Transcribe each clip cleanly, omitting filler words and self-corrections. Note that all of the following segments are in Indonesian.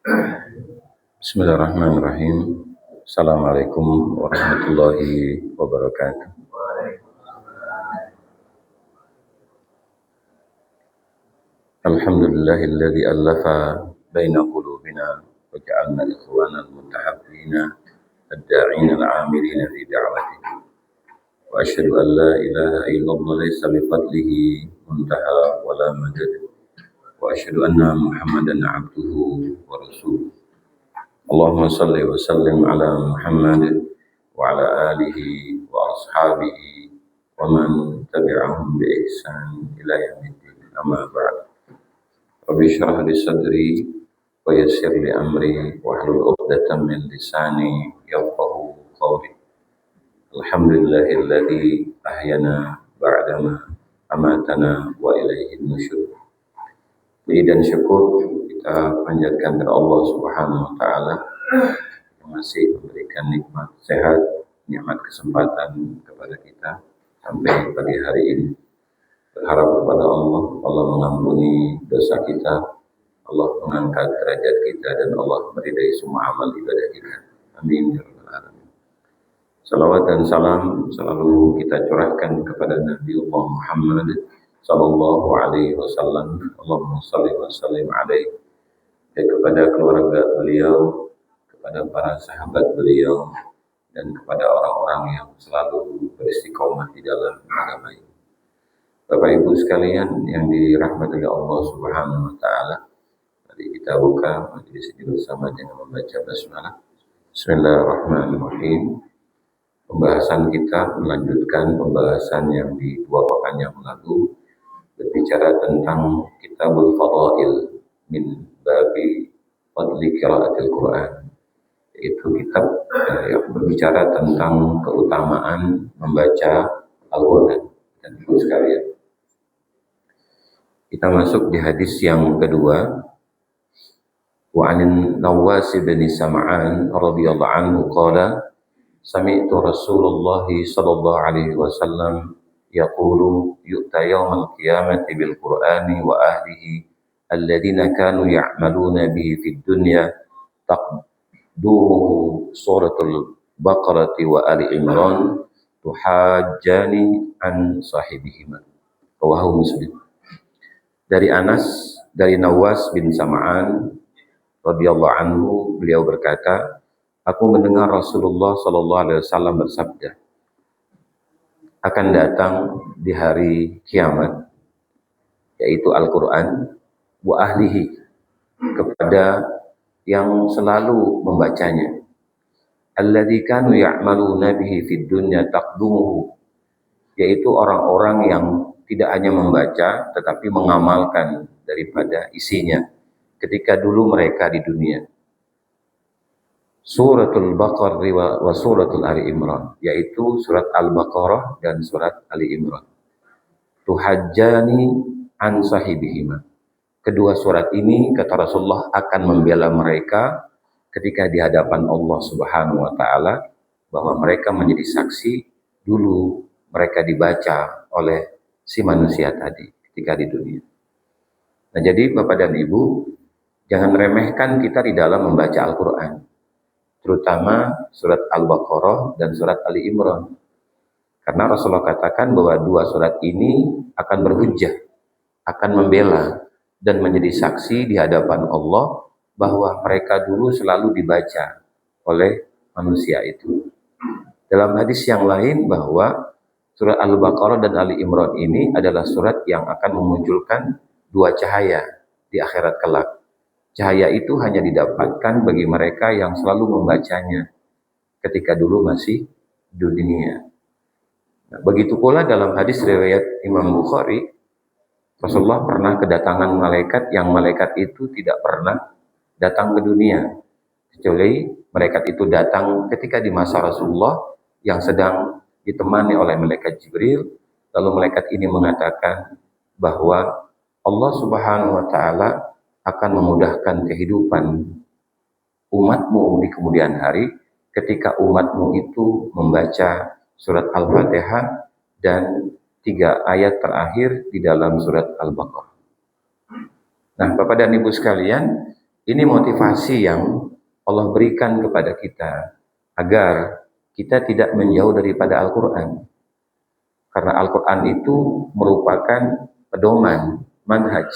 Bismillahirrahmanirrahim. Assalamualaikum warahmatullahi wabarakatuh. Alhamdulillahilladzi allafa baina qulubina wa ja'alna ikhwanan mutahabbina ad-da'ina al-'amilina fi da'watihi. Wa asyhadu an la ilaha illallah laysa bi fadlihi muntaha wa la madad. Wa asyhadu anna Muhammadan 'abduhu wa rasuluh. Allahumma salli wa sallim ala Muhammad wa ala alihi wa ashabihi wa man tabi'ahum bi ihsan ila yaumiddin. Amma ba'd. Rabbi shrah li sadri wa yassir li amri wa hlul 'uqdatam min lisani yafqahu qawli. Alhamdulillahilladzi ahyana ba'dama amatana wa ilaihin nusyur. Puji dan syukur kita panjatkan kepada Allah Subhanahu wa taala yang masih memberikan nikmat sehat, nikmat kesempatan kepada kita sampai pagi hari ini. Berharap kepada Allah, Allah mengampuni dosa kita, Allah mengangkat derajat kita, dan Allah meridai semua amal ibadah kita. Amin ya rabbal alamin. Salawat dan salam selalu kita curahkan kepada Nabi Muhammad sallallahu alaihi wasallam. Allahumma shalli wa sallim alaihi, kepada keluarga beliau, kepada para sahabat beliau, dan kepada orang-orang yang selalu beristiqomah di dalam agama ini. Bapak Ibu sekalian yang dirahmati oleh Allah Subhanahu wa taala, mari kita buka majelis ini bersama dengan membaca basmalah. Bismillahirrahmanirrahim. Pembahasan kita melanjutkan pembahasan yang di 2 pekan yang lalu, berbicara tentang Kitabul Fadail min babi fadli qiraatil Quran, yaitu kitab yang berbicara tentang keutamaan membaca Al-Quran. Dan Ibu sekalian, kita masuk di hadis yang kedua. Wa 'an Nawas bin Sam'an radhiyallahu anhu qala sami'tu Rasulullah sallallahu alaihi wasallam yaqulu yu'ta yawmal qiyamati bil Qur'ani wa ahlihi alladziina kanu ya'maluna bihi fid dunya taqduhu suratul Baqarah wa Ali Imran tuhajjani an sahibihima. Rawahu Muslim. Dari Nawas bin Sam'an radhiyallahu anhu, beliau berkata, aku mendengar Rasulullah sallallahu alaihi wasallam bersabda, akan datang di hari kiamat, yaitu Al-Quran, wa ahlihi, kepada yang selalu membacanya, alladzi kanu ya'maluna bihi fid dunya taqdumuhu, yaitu orang-orang yang tidak hanya membaca tetapi mengamalkan daripada isinya ketika dulu mereka di dunia. Suratul Baqarah wa suratul Ali Imran, yaitu surat Al-Baqarah dan surat Ali Imran. Tuhajjani an sahibihima. Kedua surat ini, kata Rasulullah, akan membela mereka ketika di hadapan Allah Subhanahu wa taala, bahwa mereka menjadi saksi dulu mereka dibaca oleh si manusia tadi ketika di dunia. Nah, jadi Bapak dan Ibu, jangan remehkan kita di dalam membaca Al-Quran, terutama surat Al-Baqarah dan surat Ali Imran. Karena Rasulullah katakan bahwa 2 surat ini akan berhujjah, akan membela dan menjadi saksi di hadapan Allah bahwa mereka dulu selalu dibaca oleh manusia itu. Dalam hadis yang lain bahwa surat Al-Baqarah dan Ali Imran ini adalah surat yang akan memunculkan 2 cahaya di akhirat kelak. Cahaya itu hanya didapatkan bagi mereka yang selalu membacanya ketika dulu masih di dunia. Nah, begitu pula dalam hadis riwayat Imam Bukhari, Rasulullah pernah kedatangan malaikat yang malaikat itu tidak pernah datang ke dunia, kecuali malaikat itu datang ketika di masa Rasulullah yang sedang ditemani oleh malaikat Jibril. Lalu malaikat ini mengatakan bahwa Allah Subhanahu wa taala akan memudahkan kehidupan umatmu di kemudian hari ketika umatmu itu membaca surat Al-Fatihah dan 3 ayat terakhir di dalam surat Al-Baqarah. Nah, Bapak dan Ibu sekalian, Ini motivasi yang Allah berikan kepada kita agar kita tidak menjauh daripada Al-Quran. Karena Al-Quran itu merupakan pedoman, manhaj,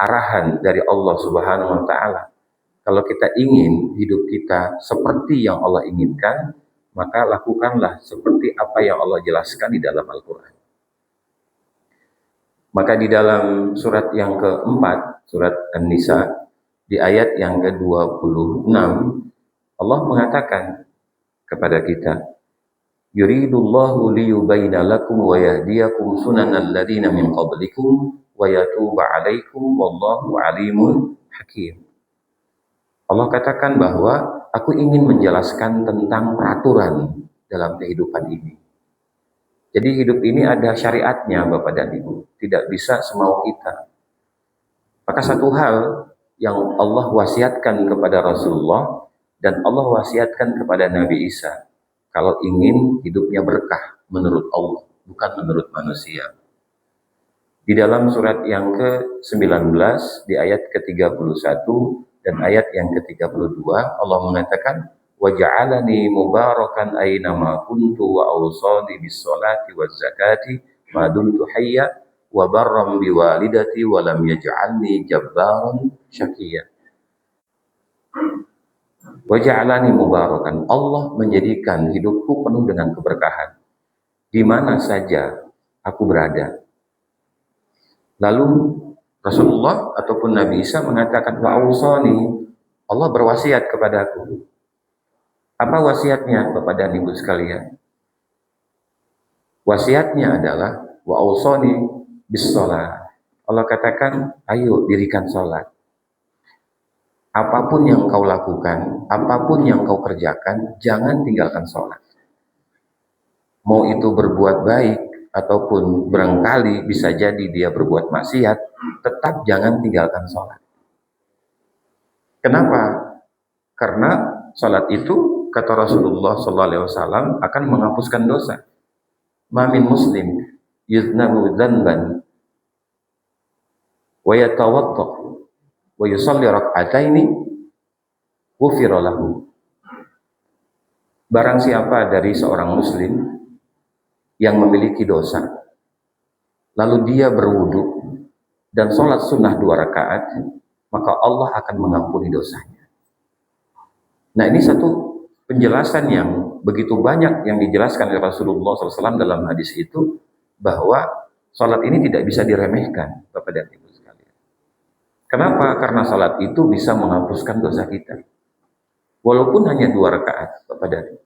arahan dari Allah Subhanahu wa Ta'ala. Kalau kita ingin hidup kita seperti yang Allah inginkan, maka lakukanlah seperti apa yang Allah jelaskan di dalam Al-Quran. Maka di dalam surat yang keempat, surat An-Nisa, di ayat yang ke-26, Allah mengatakan kepada kita, yuridullahu liyubayyina lakum wa yahdiyakum sunanal ladzina min qablikum wa yatuba 'alaikum wallahu 'alimun hakim. Allah katakan bahwa aku ingin menjelaskan tentang peraturan dalam kehidupan ini. Jadi hidup ini ada syariatnya Bapak dan Ibu, tidak bisa semau kita. Maka satu hal yang Allah wasiatkan kepada Rasulullah dan Allah wasiatkan kepada Nabi Isa, kalau ingin hidupnya berkah menurut Allah, bukan menurut manusia. Di dalam surat yang ke-19, di ayat ke-31 dan ayat yang ke-32, Allah mengatakan, وَجَعَلَنِي مُبَارَكًا أَيْنَمَا كُنْتُ وَأَوْصَانِي بِالصَّلَاةِ وَالزَّكَاةِ مَا دُمْتُ حَيًّا وَبَرًّا بِوَالِدَتِي وَلَمْ يَجْعَلْنِي جَبَّارًا شَقِيًّا. Waja'alani mubarakan. Allah menjadikan hidupku penuh dengan keberkahan di mana saja aku berada. Lalu Rasulullah ataupun Nabi Isa mengatakan wa ausani, Allah berwasiat kepadaku. Apa wasiatnya Bapak dan Ibu sekalian? Wasiatnya adalah wa ausani bis shalah. Allah katakan, ayo dirikan salat. Apapun yang kau lakukan, apapun yang kau kerjakan, jangan tinggalkan sholat. Mau itu berbuat baik, ataupun barangkali bisa jadi dia berbuat maksiat, tetap jangan tinggalkan sholat. Kenapa? Karena sholat itu, kata Rasulullah SAW, akan menghapuskan dosa. Ma min muslim yuznabu dzanban wa yatawadda wa yusalli rak'ataini ghufira lahu. Barang siapa dari seorang muslim yang memiliki dosa, lalu dia berwudu dan sholat sunnah 2 rakaat, maka Allah akan mengampuni dosanya. Nah, ini satu penjelasan yang begitu banyak yang dijelaskan oleh Rasulullah SAW dalam hadis itu, bahwa sholat ini tidak bisa diremehkan, Bapak dan Ibu sekalian. Kenapa? Karena sholat itu bisa menghapuskan dosa kita. Walaupun hanya 2 rakaat, Bapak dan Ibu.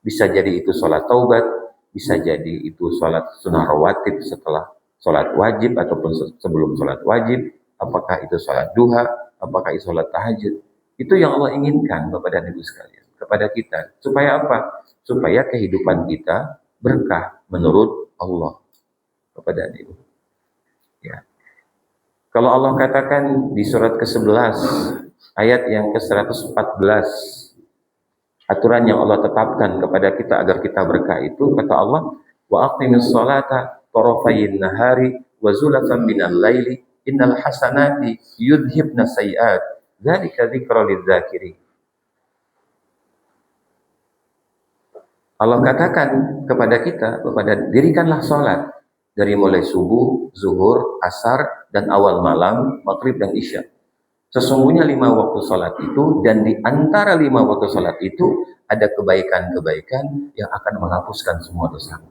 Bisa jadi itu sholat taubat, bisa jadi itu sholat sunnah rawatib setelah sholat wajib ataupun sebelum sholat wajib, apakah itu sholat duha, apakah itu sholat tahajud. Itu yang Allah inginkan Bapak dan Ibu sekalian kepada kita. Supaya apa? Supaya kehidupan kita berkah menurut Allah Bapak dan Ibu. Ya. Kalau Allah katakan di surat ke-11 ayat yang ke-114, aturan yang Allah tetapkan kepada kita agar kita berkah itu, kata Allah, wa aqimis sholata tarafayin nahari wa zulafan minal laili innal hasanati yudhibna sayiat dzalika dzikra lidzakirin. Allah katakan kepada kita, dirikanlah sholat dari mulai subuh, zuhur, asar, dan awal malam, maghrib dan isya. Sesungguhnya 5 waktu sholat itu, dan di antara 5 waktu sholat itu ada kebaikan-kebaikan yang akan menghapuskan semua dosa.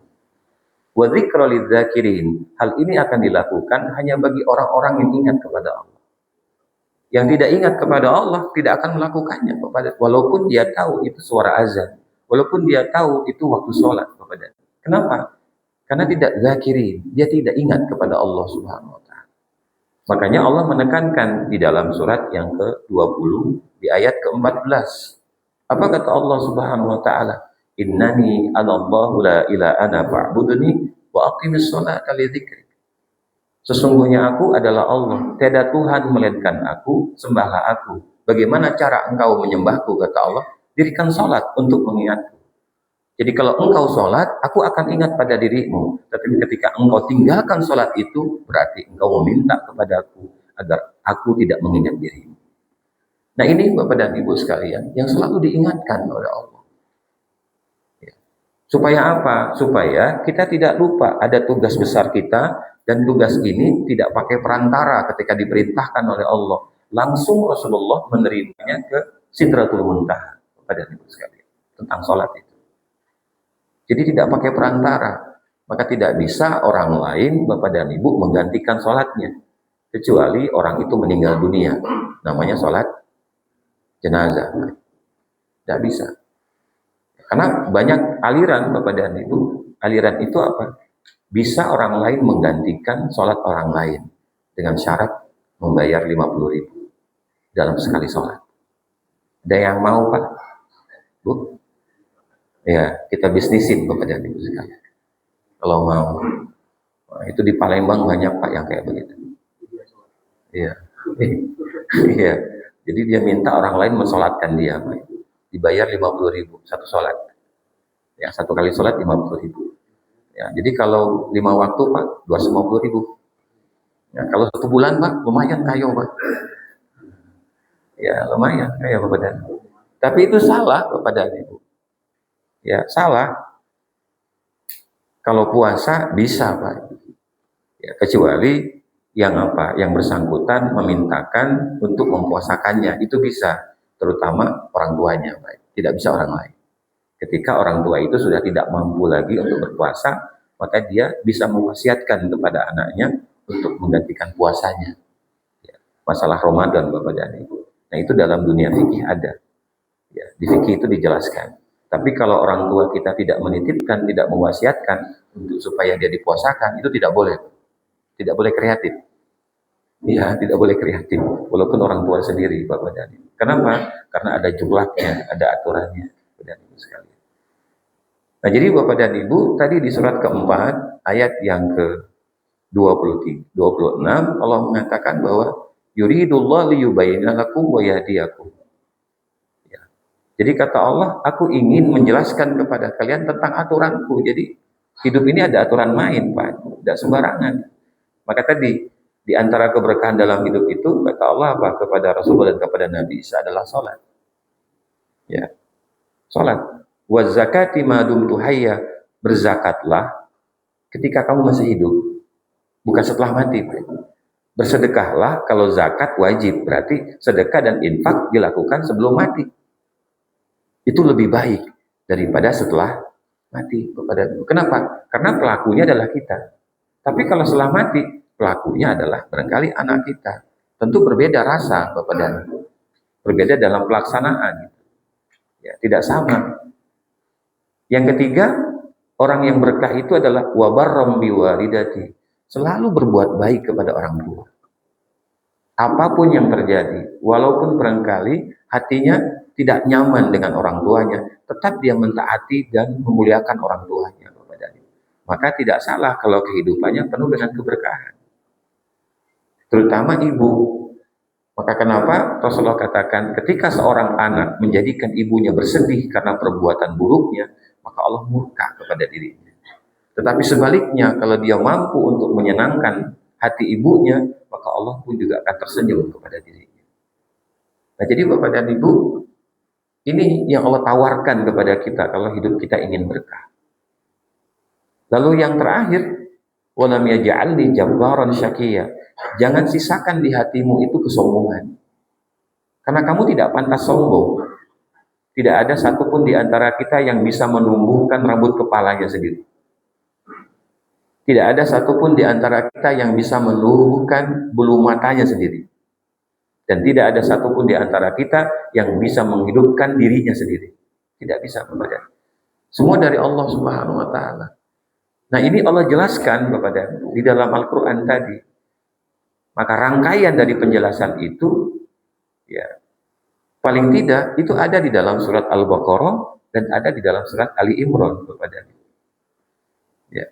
Wa dzikra lidzakirin. Hal ini akan dilakukan hanya bagi orang-orang yang ingat kepada Allah. Yang tidak ingat kepada Allah tidak akan melakukannya, walaupun dia tahu itu suara azan. Walaupun dia tahu itu waktu sholat. Kenapa? Karena tidak zakirin, dia tidak ingat kepada Allah Subhanahu wa Ta'ala. Makanya Allah menekankan di dalam surat yang ke-20 di ayat ke-14. Apa kata Allah Subhanahu wa Ta'ala? Innani anallahu la ilaha ana fa'budni wa aqimis sholata li dzikri. Sesungguhnya aku adalah Allah, tiada Tuhan melainkan aku, sembahlah aku. Bagaimana cara engkau menyembahku, kata Allah? Dirikan sholat untuk mengingatku. Jadi kalau engkau sholat, aku akan ingat pada dirimu. Tapi ketika engkau tinggalkan sholat itu, berarti engkau meminta kepadaku agar aku tidak mengingat dirimu. Nah ini Bapak dan Ibu sekalian yang selalu diingatkan oleh Allah. Ya. Supaya apa? Supaya kita tidak lupa ada tugas besar kita, dan tugas ini tidak pakai perantara ketika diperintahkan oleh Allah. Langsung Rasulullah menerimanya ke Sidratul Muntaha Bapak dan Ibu sekalian tentang sholat itu. Jadi tidak pakai perantara. Maka tidak bisa orang lain Bapak dan Ibu menggantikan sholatnya. Kecuali orang itu meninggal dunia. Namanya sholat jenazah. Tidak bisa. Karena banyak aliran Bapak dan Ibu. Aliran itu apa? Bisa orang lain menggantikan sholat orang lain. Dengan syarat membayar 50.000 dalam sekali sholat. Ada yang mau Pak? Bu? Ya, kita bisnisin Bapak dan Ibu sekalian. Kalau mau. Nah, itu di Palembang banyak Pak yang kayak begitu. Iya. Iya. Jadi dia minta orang lain mensolatkan dia, Pak. Dibayar 50.000 satu sholat. Ya, satu kali sholat 50.000. Ya, jadi kalau 5 waktu Pak, 250.000. Ya, kalau 1 bulan Pak, lumayan kayo Pak. Ya, lumayan kayo Bapak dan Ibu. Tapi itu salah Bapak dan Ibu. Ya, salah. Kalau puasa bisa Pak. Ya, kecuali yang apa? Yang bersangkutan memintakan untuk mempuasakannya, itu bisa, terutama orang tuanya Pak. Tidak bisa orang lain. Ketika orang tua itu sudah tidak mampu lagi untuk berpuasa, maka dia bisa mewasiatkan kepada anaknya untuk menggantikan puasanya. Ya, masalah Ramadan Bapak dan Ibu. Nah itu dalam dunia fikih ada. Ya, di fikih itu dijelaskan. Tapi kalau orang tua kita tidak menitipkan, tidak mewasiatkan untuk supaya dia dipuasakan, itu tidak boleh. Tidak boleh kreatif. Ya, tidak boleh kreatif. Walaupun orang tua sendiri, Bapak dan Ibu. Kenapa? Karena ada jumlahnya, ada aturannya, Bapak dan Ibu sekalian. Nah, jadi Bapak dan Ibu, tadi di surat keempat, ayat yang ke-26, Allah mengatakan bahwa yuridullah liyubayyina lakum wa yahdiyakum. Jadi kata Allah, aku ingin menjelaskan kepada kalian tentang aturanku. Jadi hidup ini ada aturan main, Pak. Tidak sembarangan. Maka tadi, di antara keberkahan dalam hidup itu, kata Allah apa? Kepada Rasulullah dan kepada Nabi Isa adalah sholat. Ya, sholat. Wa zakati ma dumtu hayya. Berzakatlah ketika kamu masih hidup. Bukan setelah mati, Pak. Bersedekahlah, kalau zakat wajib. Berarti sedekah dan infak dilakukan sebelum mati. Itu lebih baik daripada setelah mati. Kenapa? Karena pelakunya adalah kita. Tapi kalau setelah mati, pelakunya adalah barangkali anak kita. Tentu berbeda rasa, Bapak dan Ibu. Berbeda dalam pelaksanaan. Ya, tidak sama. Yang ketiga, orang yang berkah itu adalah wabarram biwalidati. Selalu berbuat baik kepada orang tua. Apapun yang terjadi, walaupun barangkali hatinya tidak nyaman dengan orang tuanya, tetap dia mentaati dan memuliakan orang tuanya. Maka tidak salah kalau kehidupannya penuh dengan keberkahan. Terutama ibu. Maka kenapa Rasulullah katakan ketika seorang anak menjadikan ibunya bersedih karena perbuatan buruknya, maka Allah murka kepada dirinya. Tetapi sebaliknya kalau dia mampu untuk menyenangkan hati ibunya, maka Allah pun juga akan tersenyum kepada dirinya. Nah jadi Bapak dan Ibu, ini yang Allah tawarkan kepada kita kalau hidup kita ingin berkah. Lalu yang terakhir, walam yaj'alni jabbaran syaqiyya. Jangan sisakan di hatimu itu kesombongan. Karena kamu tidak pantas sombong. Tidak ada satupun di antara kita yang bisa menumbuhkan rambut kepalanya sendiri. Tidak ada satupun di antara kita yang bisa menumbuhkan bulu matanya sendiri. Dan tidak ada satupun di antara kita yang bisa menghidupkan dirinya sendiri. Tidak bisa, Bapak. Semua dari Allah Subhanahu wa Ta'ala. Nah, ini Allah jelaskan, Bapak dan Ibu, di dalam Al-Quran tadi. Maka rangkaian dari penjelasan itu, ya, paling tidak itu ada di dalam surat Al-Baqarah dan ada di dalam surat Ali Imran, Bapak dan Ibu. Ya.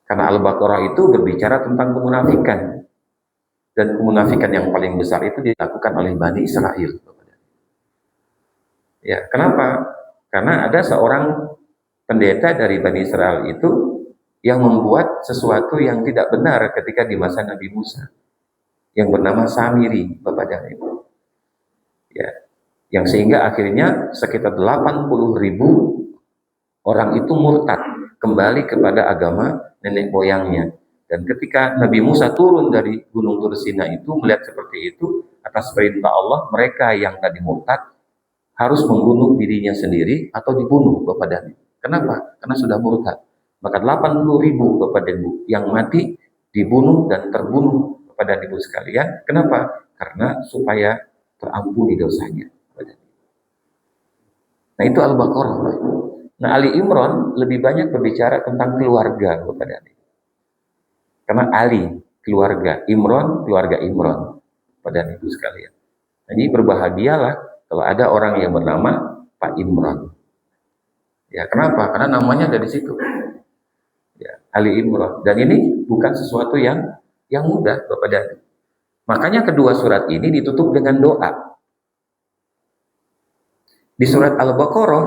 Karena Al-Baqarah itu berbicara tentang kemunafikan. Dan kemunafikan yang paling besar itu dilakukan oleh Bani Israel. Ya, kenapa? Karena ada seorang pendeta dari Bani Israel itu yang membuat sesuatu yang tidak benar ketika di masa Nabi Musa, yang bernama Samiri, Bapak dan Ibu. Ya, Yang sehingga akhirnya sekitar 80.000 orang itu murtad, kembali kepada agama nenek moyangnya. Dan ketika Nabi Musa turun dari Gunung Tur Sina itu melihat seperti itu, atas perintah Allah, mereka yang tadi murtad harus membunuh dirinya sendiri atau dibunuh Bapak dan Ibu. Kenapa? Karena sudah murtad. Maka 80.000 Bapak dan Ibu yang mati dibunuh dan terbunuh Bapak dan Ibu sekalian. Kenapa? Karena supaya terampuni dosanya. Nah itu Al-Baqarah. Nah Ali Imran lebih banyak berbicara tentang keluarga kepada Ali. Karena Ali keluarga, Imran keluarga Imran pada ibu sekalian. Jadi berbahagialah kalau ada orang yang bernama Pak Imran. Ya kenapa? Karena namanya dari situ. Ya, Ali Imran. Dan ini bukan sesuatu yang mudah Bapak dan Ibu. Makanya kedua surat ini ditutup dengan doa. Di surat Al-Baqarah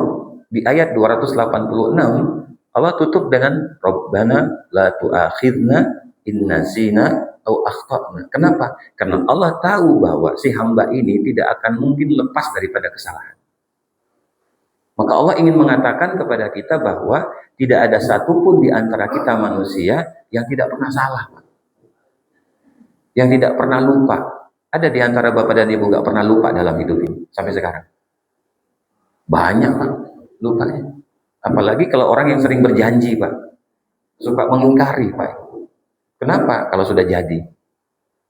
di ayat 286 Allah tutup dengan Rabbana la tu'akhidna in nasina au akhtana. Kenapa? Karena Allah tahu bahwa si hamba ini tidak akan mungkin lepas daripada kesalahan. Maka Allah ingin mengatakan kepada kita bahwa tidak ada satupun di antara kita manusia yang tidak pernah salah, yang tidak pernah lupa. Ada di antara Bapak dan Ibu nggak pernah lupa dalam hidup ini sampai sekarang? Banyak Pak lupanya. Apalagi kalau orang yang sering berjanji Pak, suka mengingkari Pak. Kenapa? Kalau sudah jadi,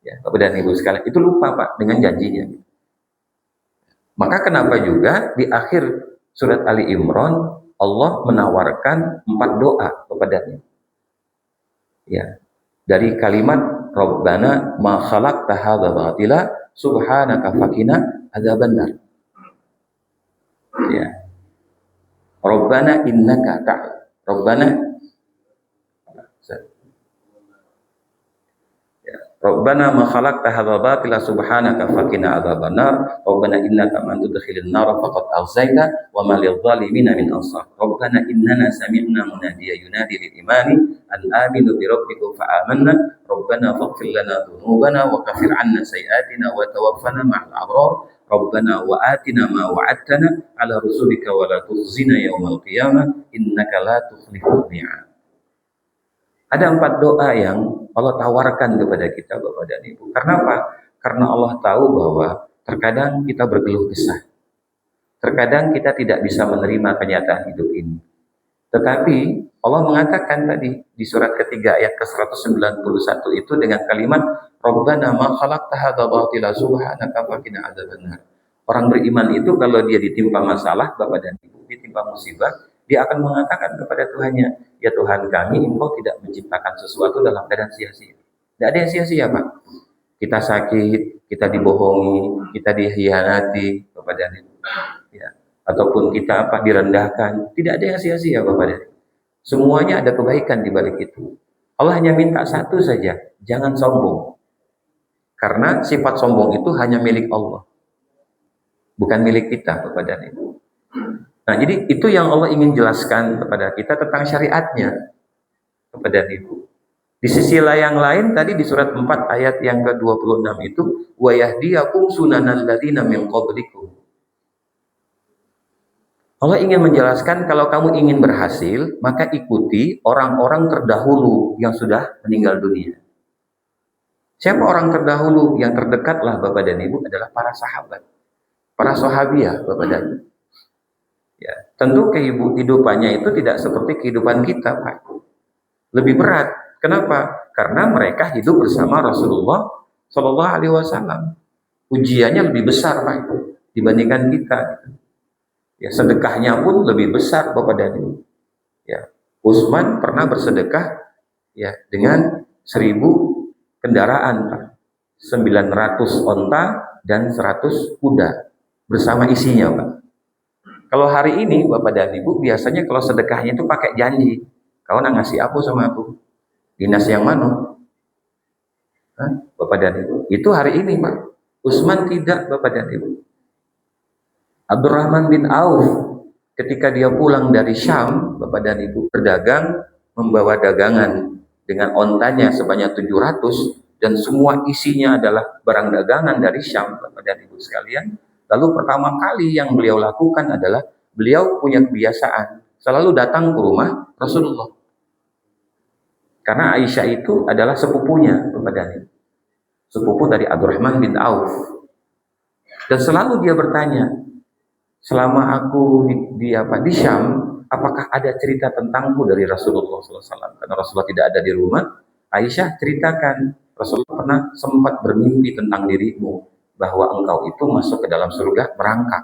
ya Bapak dan Ibu sekalian itu lupa Pak dengan janjinya. Maka kenapa juga di akhir surat Ali Imran Allah menawarkan 4 doa kepadanya. Ya, dari kalimat Rabbana ma khalaqta hadza batila subhanaka faqina adzabannar. Ya. Rabbana innaka Rabbana ma khalaqta hadza batila subhanaka faqina adzabannar. Rabbana innaka man tudkhilin nar faqad aghzayta wa ma lil zalimin min ansar. Rabbana innana sami'na munadiyan yunadi lil imani an aminu bi rabbikum fa amanna. Rabbana faghfir lana dhunubana wa kaffir 'anna sayyi'atina wa tawaffana ma'al abrar. Rabbana wa atina ma wa'adtana 'ala rusulika wa la tukhzina yaumal qiyamah innaka la tukhliful mi'ad. Ada 4 doa yang Allah tawarkan kepada kita Bapak dan Ibu. Karena apa? Karena Allah tahu bahwa terkadang kita berkeluh kesah. Terkadang kita tidak bisa menerima kenyataan hidup ini. Tetapi Allah mengatakan tadi di surat ketiga ayat ke-191 itu dengan kalimat Rabbana ma khalaqta hadza batila subhanaka faqina adzabannar. Orang beriman itu kalau dia ditimpa masalah Bapak dan Ibu, ditimpa musibah, dia akan mengatakan kepada Tuhannya, ya Tuhan kami, Engkau tidak menciptakan sesuatu dalam keadaan sia-sia. Tidak ada yang sia-sia Pak. Kita sakit, kita dibohongi, kita dikhianati Bapak dan Ibu. Ya. Ataupun kita direndahkan, tidak ada yang sia-sia Bapak dan Ibu. Semuanya ada kebaikan di balik itu. Allah hanya minta satu saja, jangan sombong. Karena sifat sombong itu hanya milik Allah. Bukan milik kita Bapak dan Ibu. Nah, jadi itu yang Allah ingin jelaskan kepada kita tentang syariatnya kepada Ibu. Di sisi yang lain tadi di surat 4 ayat yang ke-26 itu wa yahdiyakum sunanal ladzina min qablikum. Allah ingin menjelaskan kalau kamu ingin berhasil, maka ikuti orang-orang terdahulu yang sudah meninggal dunia. Siapa orang terdahulu? Yang terdekatlah Bapak dan Ibu adalah para sahabat. Para sahabiah Bapak dan Ibu. Ya, tentu kehidupannya itu tidak seperti kehidupan kita, Pak. Lebih berat. Kenapa? Karena mereka hidup bersama Rasulullah Shallallahu Alaihi Wasallam. Ujiannya lebih besar, Pak, dibandingkan kita. Ya, sedekahnya pun lebih besar, Bapak dan Ibu. Ya, Utsman pernah bersedekah ya dengan 1000 kendaraan, Pak. 900 onta dan 100 kuda bersama isinya, Pak. Kalau hari ini Bapak dan Ibu biasanya kalau sedekahnya itu pakai janji. Kau nak ngasih apa sama aku? Dinas yang mana? Hah? Bapak dan Ibu. Itu hari ini Pak. Utsman tidak Bapak dan Ibu. Abdurrahman bin Auf ketika dia pulang dari Syam Bapak dan Ibu berdagang membawa dagangan dengan ontanya sebanyak 700 dan semua isinya adalah barang dagangan dari Syam Bapak dan Ibu sekalian. Lalu pertama kali yang beliau lakukan adalah beliau punya kebiasaan selalu datang ke rumah Rasulullah. Karena Aisyah itu adalah sepupunya kepada Nabi. Sepupu dari Abdurrahman bin Auf. Dan selalu dia bertanya, selama aku di Syam, apakah ada cerita tentangku dari Rasulullah SAW? Karena Rasulullah tidak ada di rumah, Aisyah ceritakan, Rasulullah pernah sempat bermimpi tentang dirimu, bahwa engkau itu masuk ke dalam surga merangkak.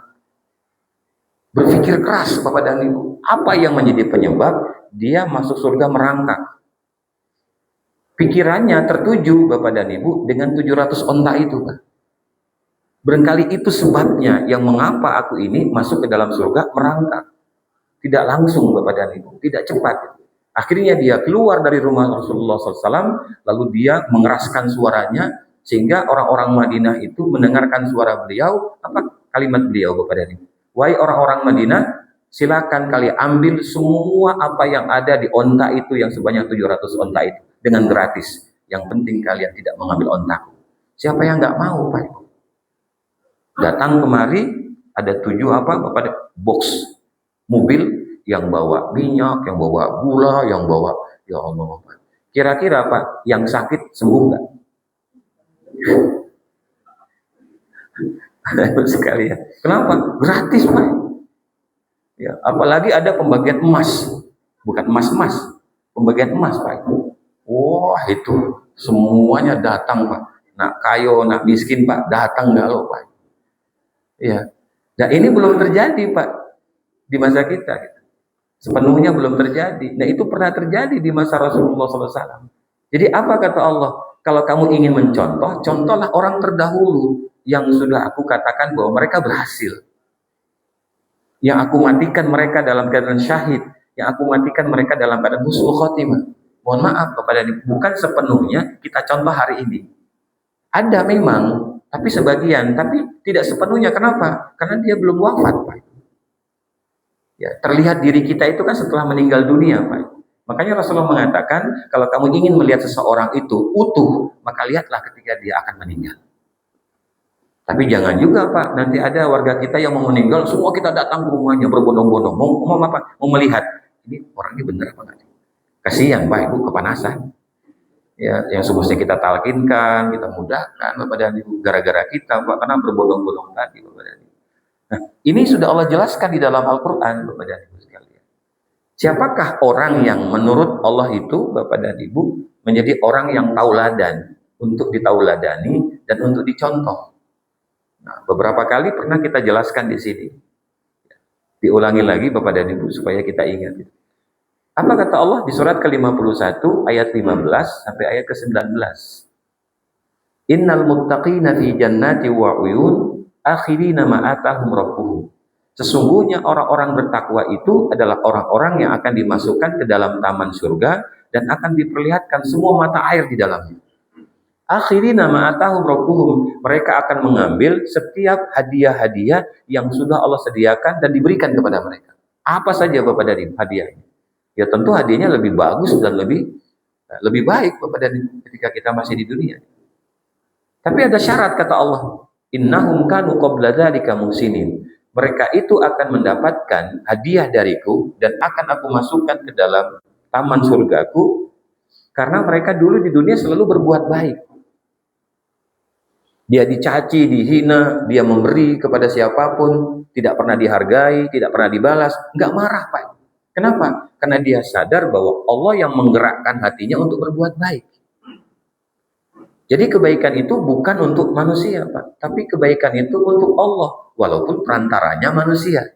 Berpikir keras Bapak dan Ibu, apa yang menjadi penyebab dia masuk surga merangkak? Pikirannya tertuju Bapak dan Ibu dengan 700 onta itu, Pak. Barangkali itu sebabnya yang mengapa aku ini masuk ke dalam surga merangkak. Tidak langsung Bapak dan Ibu, tidak cepat. Akhirnya dia keluar dari rumah Rasulullah SAW, lalu dia mengeraskan suaranya, sehingga orang-orang Madinah itu mendengarkan suara beliau, apa kalimat beliau Bapak dan Ibu. Wahai orang-orang Madinah, silakan kalian ambil semua apa yang ada di onta itu yang sebanyak 700 onta itu dengan gratis. Yang penting kalian tidak mengambil ontaku. Siapa yang nggak mau Pak Ibu? Datang kemari ada 7 box mobil yang bawa minyak, yang bawa gula, yang bawa ya Allah. Kira-kira Pak, yang sakit sembuh nggak? Sekali ya. Kenapa? Gratis Pak. Ya, apalagi ada pembagian emas, bukan emas-emas, pembagian emas Pak. Wah itu semuanya datang Pak. Nak kayo, nak miskin Pak, datang nggak lo Pak. Ya, nah ini belum terjadi Pak di masa kita. Sepenuhnya belum terjadi. Nah itu pernah terjadi di masa Rasulullah SAW. Jadi apa kata Allah? Kalau kamu ingin mencontoh, contohlah orang terdahulu yang sudah aku katakan bahwa mereka berhasil. Yang aku matikan mereka dalam keadaan syahid. Yang aku matikan mereka dalam keadaan husnul khotimah. Mohon maaf kepada ini, bukan sepenuhnya kita contoh hari ini. Ada memang, tapi sebagian, tapi tidak sepenuhnya. Kenapa? Karena dia belum wafat, Pak. Ya, terlihat diri kita itu kan setelah meninggal dunia, Pak. Makanya Rasulullah mengatakan, kalau kamu ingin melihat seseorang itu utuh, maka lihatlah ketika dia akan meninggal. Tapi jangan juga, Pak, nanti ada warga kita yang mau meninggal, semua kita datang ke rumahnya berbondong-bondong, mau apa? Mau melihat, ini orangnya benar apa enggak? Kasihan, Pak, Ibu, kepanasan. Ya, yang semestinya kita talkinkan, kita mudahkan kepada Ibu, gara-gara kita, Pak, karena berbondong-bondong tadi, Bapak dan Ibu. Nah, ini sudah Allah jelaskan di dalam Al-Quran, Bapak dan Ibu sekalian. Siapakah orang yang menurut Allah itu, Bapak dan Ibu, menjadi orang yang tauladan, untuk ditauladani dan untuk dicontoh. Nah, beberapa kali pernah kita jelaskan di sini. Diulangi lagi Bapak dan Ibu supaya kita ingat. Apa kata Allah di surat ke-51 ayat 15 sampai ayat ke-19? Innal muttaqina fi jannati wa uyun akhirina ma atahum rabbuhum. Sesungguhnya orang-orang bertakwa itu adalah orang-orang yang akan dimasukkan ke dalam taman surga dan akan diperlihatkan semua mata air di dalamnya. Akhirina ma atahum rabbuhum. Mereka akan mengambil setiap hadiah-hadiah yang sudah Allah sediakan dan diberikan kepada mereka. Apa saja Bapak dari hadiahnya? Ya tentu hadiahnya lebih bagus dan lebih baik Bapak dan ketika kita masih di dunia. Tapi ada syarat kata Allah. Innahum kanu qabla dzalika muhsinin. Mereka itu akan mendapatkan hadiah dariku dan akan aku masukkan ke dalam taman surgaku karena mereka dulu di dunia selalu berbuat baik. Dia dicaci, dihina, dia memberi kepada siapapun, tidak pernah dihargai, tidak pernah dibalas, enggak marah Pak. Kenapa? Karena dia sadar bahwa Allah yang menggerakkan hatinya untuk berbuat baik. Jadi kebaikan itu bukan untuk manusia, Pak. Tapi kebaikan itu untuk Allah. Walaupun perantaranya manusia.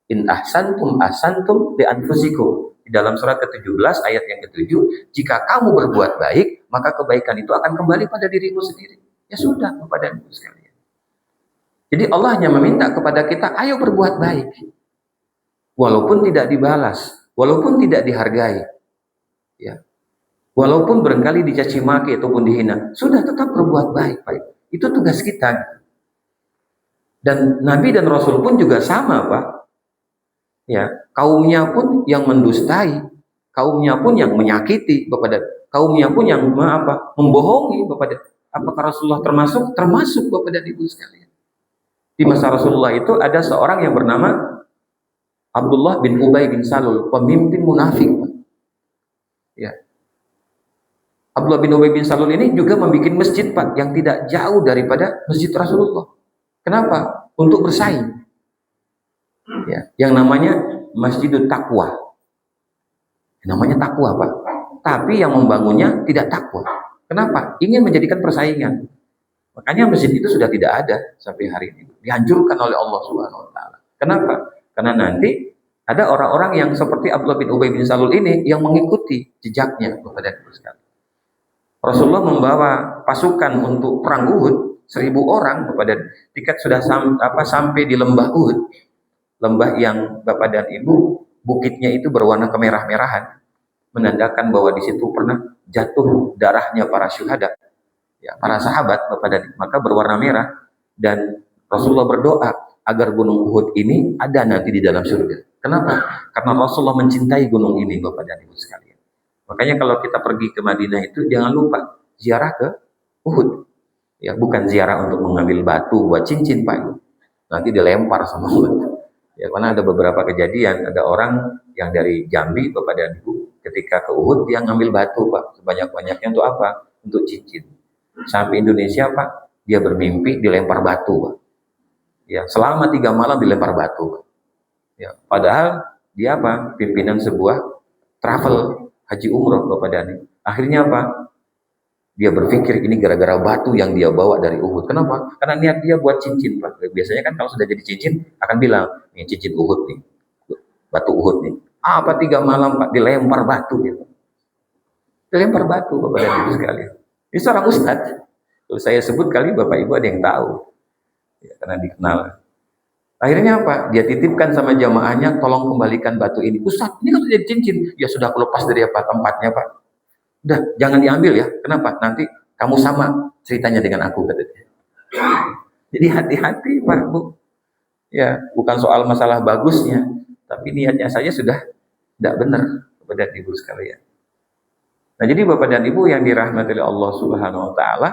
In ahsantum ahsantum li anfusikum. Di dalam surat ke-17 ayat yang ke-7. Jika kamu berbuat baik, maka kebaikan itu akan kembali pada dirimu sendiri. Ya sudah, Bapak dan Ibu sekalian. Jadi Allah hanya meminta kepada kita, ayo berbuat baik. Walaupun tidak dibalas, walaupun tidak dihargai, ya, walaupun barangkali dicaci maki ataupun dihina, sudah tetap berbuat baik, Pak. Itu tugas kita. Dan Nabi dan Rasul pun juga sama, Pak. Ya, kaumnya pun yang mendustai, kaumnya pun yang menyakiti, Bapak, kaumnya pun yang membohongi, Bapak. Apakah Rasulullah termasuk? Termasuk, Bapak dan Ibu sekalian. Di masa Rasulullah itu ada seorang yang bernama Abdullah bin Ubay bin Salul, pemimpin munafik. Ya. Abdullah bin Ubay bin Salul ini juga membuat masjid Pak yang tidak jauh daripada masjid Rasulullah. Kenapa? Untuk bersaing. Ya, yang namanya Masjidut Taqwa. Namanya takwa Pak. Tapi yang membangunnya tidak takwa. Kenapa? Ingin menjadikan persaingan. Makanya masjid itu sudah tidak ada sampai hari ini. Dihancurkan oleh Allah Subhanahu wa taala. Kenapa? Karena nanti ada orang-orang yang seperti Abdullah bin Ubay bin Salul ini yang mengikuti jejaknya kepada Rasulullah. Rasulullah membawa pasukan untuk perang Uhud 1.000 orang kepada tiket sudah sampai di lembah Uhud. Lembah yang Bapak dan Ibu bukitnya itu berwarna kemerah-merahan, menandakan bahwa di situ pernah jatuh darahnya para syuhada, ya, para sahabat Bapak dan Ibu, maka berwarna merah. Dan Rasulullah berdoa agar gunung Uhud ini ada nanti di dalam surga. Kenapa? Karena Rasulullah mencintai gunung ini Bapak dan Ibu sekalian. Makanya kalau kita pergi ke Madinah itu jangan lupa ziarah ke Uhud. Ya, bukan ziarah untuk mengambil batu buat cincin Pak. Nanti dilempar sama Uhud. Ya, karena ada beberapa kejadian, ada orang yang dari Jambi Bapak dan Ibu ketika ke Uhud dia ngambil batu Pak, sebanyak-banyaknya untuk apa? Untuk cincin. Sampai Indonesia Pak, dia bermimpi dilempar batu Pak. Ya, selama 3 malam dilempar batu Pak. Ya, padahal dia apa? Pimpinan sebuah travel haji umroh Bapak dan Ibu. Akhirnya apa? Dia berpikir ini gara-gara batu yang dia bawa dari Uhud. Kenapa? Karena niat dia buat cincin Pak. Biasanya kan kalau sudah jadi cincin akan bilang, ini cincin Uhud nih, batu Uhud nih. Apa 3 malam Pak dilempar batu gitu. Dilempar batu Bapak dan Ibu sekalian. Ini seorang ustadz. Kalau saya sebut kali Bapak Ibu ada yang tahu. Ya, karena dikenal. Akhirnya apa? Dia titipkan sama jamaahnya, tolong kembalikan batu ini. Ustadz, ini kan sudah jadi cincin. Ya sudah aku lepas dari apa tempatnya Pak. Udah, jangan diambil ya. Kenapa? Nanti kamu sama ceritanya dengan aku katanya. Jadi hati-hati Pak Bu. Ya, bukan soal masalah bagusnya, tapi niatnya saja sudah tidak benar kepada Ibu sekalian. Nah, jadi Bapak dan Ibu yang dirahmati oleh Allah Subhanahu wa taala,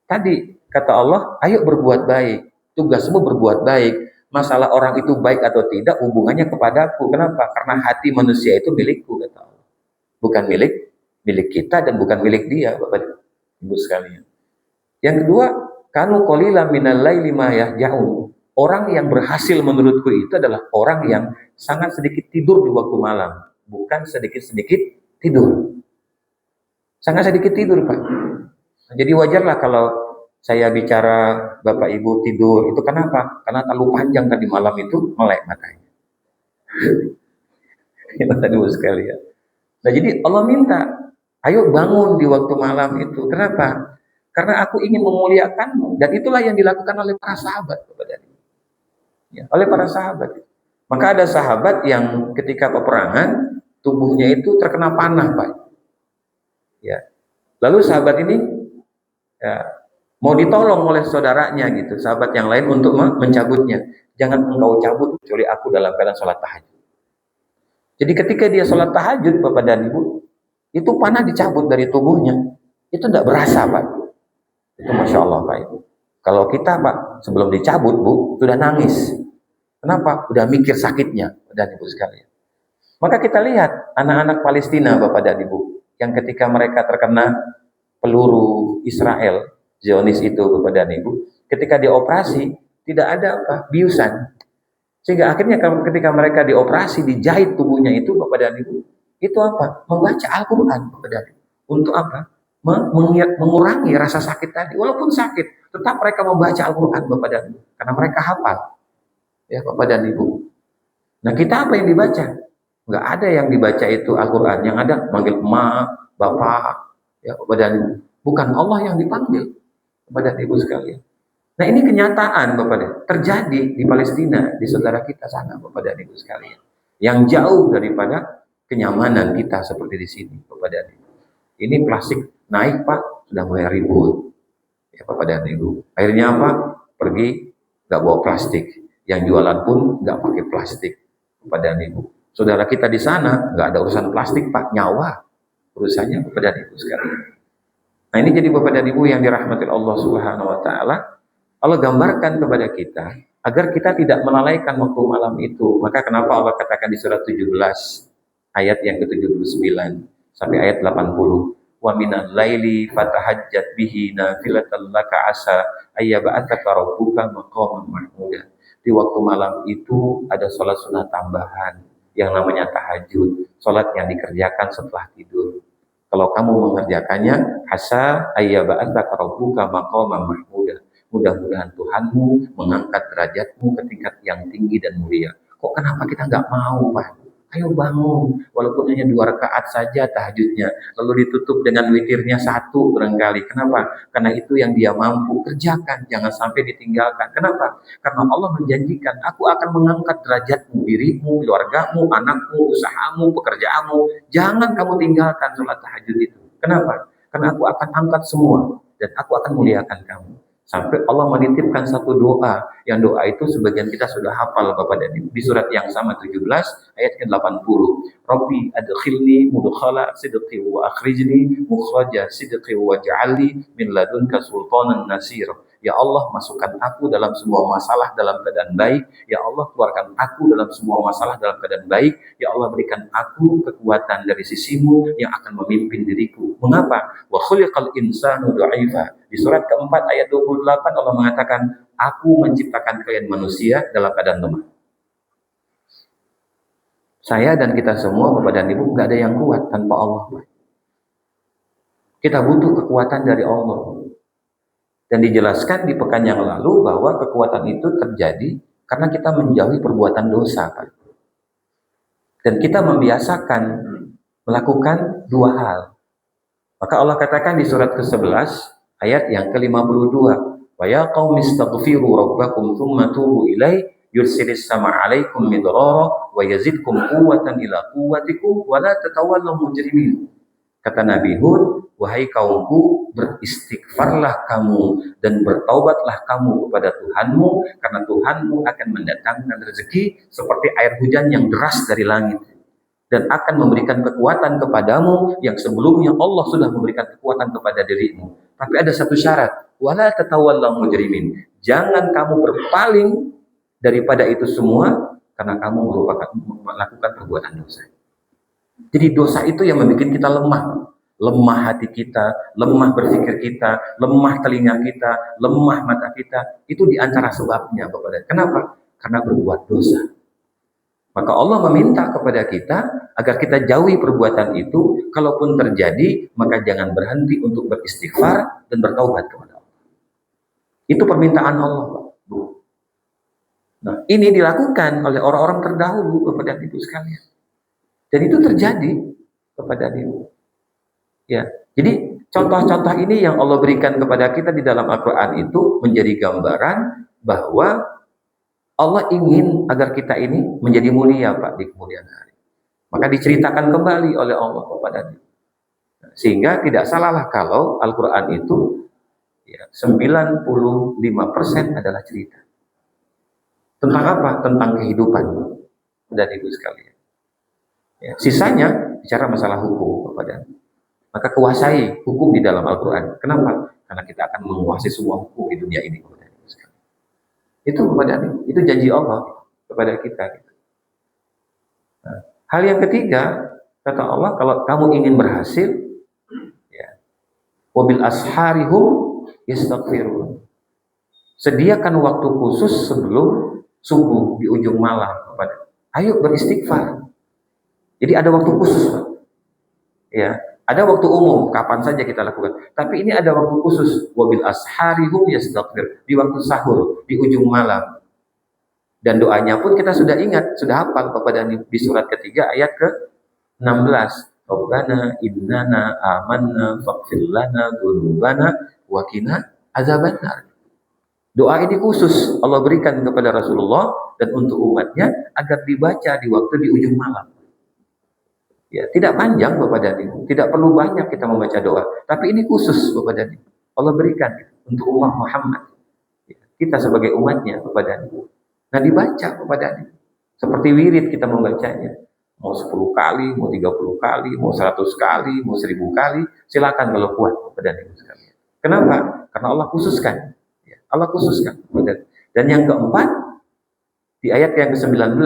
tadi kata Allah, ayo berbuat baik. Tugasmu berbuat baik. Masalah orang itu baik atau tidak hubungannya kepadaku. Kenapa? Karena hati manusia itu milikku kata Allah. Bukan milik kita dan bukan milik dia Bapak Ibu sekalian. Yang kedua, kanu qalilan minal laili ma yahjaun. Orang yang berhasil menurutku itu adalah orang yang sangat sedikit tidur di waktu malam, bukan sedikit-sedikit tidur. Sangat sedikit tidur Pak. Jadi wajarlah kalau saya bicara Bapak Ibu tidur itu kenapa? Karena terlalu panjang tadi malam itu melek matanya. Bapak Ibu sekalian. Nah, jadi Allah minta, ayo bangun di waktu malam itu. Kenapa? Karena aku ingin memuliakanmu. Dan itulah yang dilakukan oleh para sahabat. Ya, oleh para sahabat. Maka ada sahabat yang ketika peperangan, tubuhnya itu terkena panah Pak. Ya. Lalu sahabat ini ya, mau ditolong oleh saudaranya gitu, sahabat yang lain untuk mencabutnya. Jangan engkau cabut kecuali aku dalam keadaan sholat tahajud. Jadi ketika dia sholat tahajud Bapak dan Ibu, itu panah dicabut dari tubuhnya. Itu tidak berasa Pak. Itu Masya Allah Pak Ibu. Kalau kita Pak, sebelum dicabut Bu, sudah nangis. Kenapa? Udah mikir sakitnya Bapak dan Ibu sekalian. Maka kita lihat anak-anak Palestina Bapak dan Ibu, yang ketika mereka terkena peluru Israel, Zionis itu Bapak dan Ibu, ketika dioperasi, tidak ada apa? Biusan. Sehingga akhirnya ketika mereka dioperasi, dijahit tubuhnya itu Bapak dan Ibu, itu apa? Membaca Al-Quran Bapak dan Ibu. Untuk apa? Mengurangi rasa sakit tadi. Walaupun sakit, tetap mereka membaca Al-Quran Bapak dan Ibu. Karena mereka hafal. Ya Bapak dan Ibu. Nah kita apa yang dibaca? Nggak ada yang dibaca itu Al-Quran. Yang ada manggil emak, bapak, ya Bapak dan Ibu. Bukan Allah yang dipanggil Bapak dan Ibu sekalian. Nah ini kenyataan Bapak dan terjadi di Palestina, di saudara kita sana Bapak dan Ibu sekalian. Yang jauh daripada kenyamanan kita seperti di sini Bapak dan Ibu. Ini plastik naik Pak, sudah mulai ribut. Ya Bapak dan Ibu. Akhirnya apa? Pergi nggak bawa plastik. Yang jualan pun nggak pakai plastik Bapak dan Ibu. Saudara kita di sana nggak ada urusan plastik Pak, nyawa urusannya Bapak dan Ibu sekalian. Nah ini jadi Bapak dan Ibu yang dirahmati Allah Subhanahu wa taala. Allah gambarkan kepada kita agar kita tidak melalaikan waktu malam itu. Maka kenapa Allah katakan di surat 17 ayat yang ke-79 sampai ayat 80, wa minal laili fatahajjat bihi nafilatan laka asa ayyaba'atsaka rabbuka maqaman mahmuda. Di waktu malam itu ada sholat sunnah tambahan yang namanya tahajud, sholat yang dikerjakan setelah tidur. Kalau kamu mengerjakannya, asa ayyaba'atsaka rabbuka maqaman mahmuda. Mudah-mudahan Tuhanmu mengangkat derajatmu ke tingkat yang tinggi dan mulia. Kok kenapa kita nggak mau, Pak? Ayo bangun, walaupun hanya 2 rakaat saja tahajudnya, lalu ditutup dengan witirnya 1 barangkali. Kenapa? Karena itu yang dia mampu kerjakan, jangan sampai ditinggalkan. Kenapa? Karena Allah menjanjikan, aku akan mengangkat derajatmu, dirimu, keluargamu, anakmu, usahamu, pekerjaanmu. Jangan kamu tinggalkan sholat tahajud itu. Kenapa? Karena aku akan angkat semua dan aku akan muliakan kamu. Sampai Allah menitipkan satu doa, yang doa itu sebagian kita sudah hafal Bapak dan Ibu. Di surat yang sama 17 ayat ke-80. Rabbi adkhilni mudkhala sidqi wa akhrijni mukhraja sidqi waj'alni min ladunka sultanan nasir. Ya Allah, masukkan aku dalam semua masalah dalam keadaan baik. Ya Allah, keluarkan aku dalam semua masalah dalam keadaan baik. Ya Allah, berikan aku kekuatan dari sisimu yang akan memimpin diriku. Mengapa? Wa khuliqal insanu dha'ifa. Di surat keempat ayat 28 Allah mengatakan, aku menciptakan kalian manusia dalam keadaan lemah. Saya dan kita semua, Bapak dan Ibu, gak ada yang kuat tanpa Allah. Kita butuh kekuatan dari Allah. Dan dijelaskan di pekan yang lalu bahwa kekuatan itu terjadi karena kita menjauhi perbuatan dosa, Pak. Dan kita membiasakan melakukan 2 hal. Maka Allah katakan di surat ke-11 ayat yang ke-52, wa ya qaumi istaghfiru rabbakum tsumma tubu ilaihi yursilis sama 'alaikum midrara wa yazidkum quwwatan ila quwwatikum wa la tatawallaw mujrimin. Kata Nabi Hud, wahai kaumku, beristighfarlah kamu dan bertaubatlah kamu kepada Tuhanmu, karena Tuhanmu akan mendatangkan rezeki seperti air hujan yang deras dari langit, dan akan memberikan kekuatan kepadamu yang sebelumnya Allah sudah memberikan kekuatan kepada dirimu. Tapi ada satu syarat, wala tatawallaw mujrimin. Jangan kamu berpaling daripada itu semua karena kamu melakukan perbuatan dosa. Jadi dosa itu yang membuat kita lemah. Lemah hati kita, lemah berpikir kita, lemah telinga kita, lemah mata kita. Itu diantara sebabnya, Bapak. Kenapa? Karena berbuat dosa. Maka Allah meminta kepada kita agar kita jauhi perbuatan itu. Kalaupun terjadi, maka jangan berhenti untuk beristighfar dan bertaubat kepada Allah. Itu permintaan Allah, Pak. Nah, ini dilakukan oleh orang-orang terdahulu, Bapak dan Ibu sekalian. Dan itu terjadi kepada Ibu. Ya, jadi contoh-contoh ini yang Allah berikan kepada kita di dalam Al-Quran itu menjadi gambaran bahwa Allah ingin agar kita ini menjadi mulia, Pak, di kemudian hari. Maka diceritakan kembali oleh Allah kepada Ibu. Sehingga tidak salahlah kalau Al-Quran itu ya, 95% adalah cerita. Tentang apa? Tentang kehidupan dan Ibu sekalian. Ya, sisanya bicara masalah hukum kepada Ibu. Maka kuasai hukum di dalam Al-Quran. Kenapa? Karena kita akan menguasai semua hukum di dunia ini. Itu kepada itu janji Allah kepada kita. Nah, hal yang ketiga, kata Allah, kalau kamu ingin berhasil, ya, wabil asharihum yastaghfirun. Sediakan waktu khusus sebelum subuh di ujung malam kepada. Ayo beristighfar. Jadi ada waktu khusus, Pak. Ya. Ada waktu umum, kapan saja kita lakukan. Tapi ini ada waktu khusus. Wabil asharihum yastaghfir. Di waktu sahur, di ujung malam. Dan doanya pun kita sudah ingat, sudah hafal kepada di surat ketiga ayat ke-16. Rabbana innana amanna faghfir lana dzunubana wa qina azabannar. Doa ini khusus Allah berikan kepada Rasulullah dan untuk umatnya agar dibaca di waktu di ujung malam. Ya, tidak panjang Bapak dan Ibu, tidak perlu banyak kita membaca doa, tapi ini khusus Bapak dan Ibu. Allah berikan untuk umat Muhammad. Ya, kita sebagai umatnya Bapak dan Ibu. Nah, dibaca Bapak dan Ibu. Seperti wirid kita membacanya. Mau 10 kali, mau 30 kali, mau 100 kali, mau 1000 kali, silakan kalau kuat Bapak dan Ibu sekalian. Kenapa? Karena Allah khususkan. Ya, Allah khususkan. Dan yang keempat, Di ayat yang ke-19,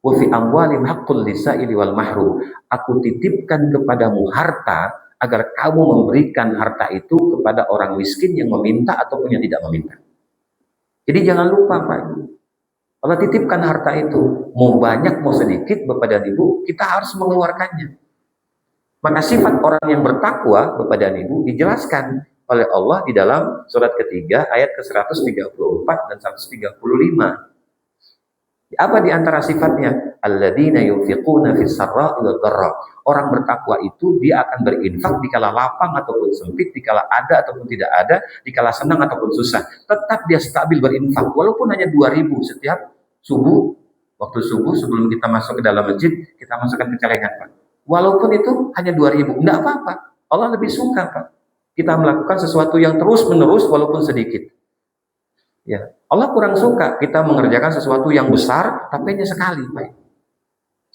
wa fi amwalihim haqqul lisa'ili wal mahrum. Aku titipkan kepadamu harta agar kamu memberikan harta itu kepada orang miskin yang meminta ataupun yang tidak meminta. Jadi jangan lupa Pak Ibu. Allah titipkan harta itu, mau banyak mau sedikit Bapak dan Ibu, kita harus mengeluarkannya. Maka sifat orang yang bertakwa Bapak dan Ibu dijelaskan oleh Allah di dalam surat ketiga ayat ke-134 dan 135. Apa di antara sifatnya? Alladzina yunfiquna fis sarra'i wad dharra. Orang bertakwa itu dia akan berinfak dikala lapang ataupun sempit, dikala ada ataupun tidak ada, dikala senang ataupun susah. Tetap dia stabil berinfak walaupun hanya 2.000 setiap subuh. Waktu subuh sebelum kita masuk ke dalam masjid, kita masukkan ke celengan, Pak. Walaupun itu hanya 2.000, enggak apa-apa. Allah lebih suka, Pak. Kita melakukan sesuatu yang terus-menerus walaupun sedikit. Ya, Allah kurang suka kita mengerjakan sesuatu yang besar tapi hanya sekali, Pak.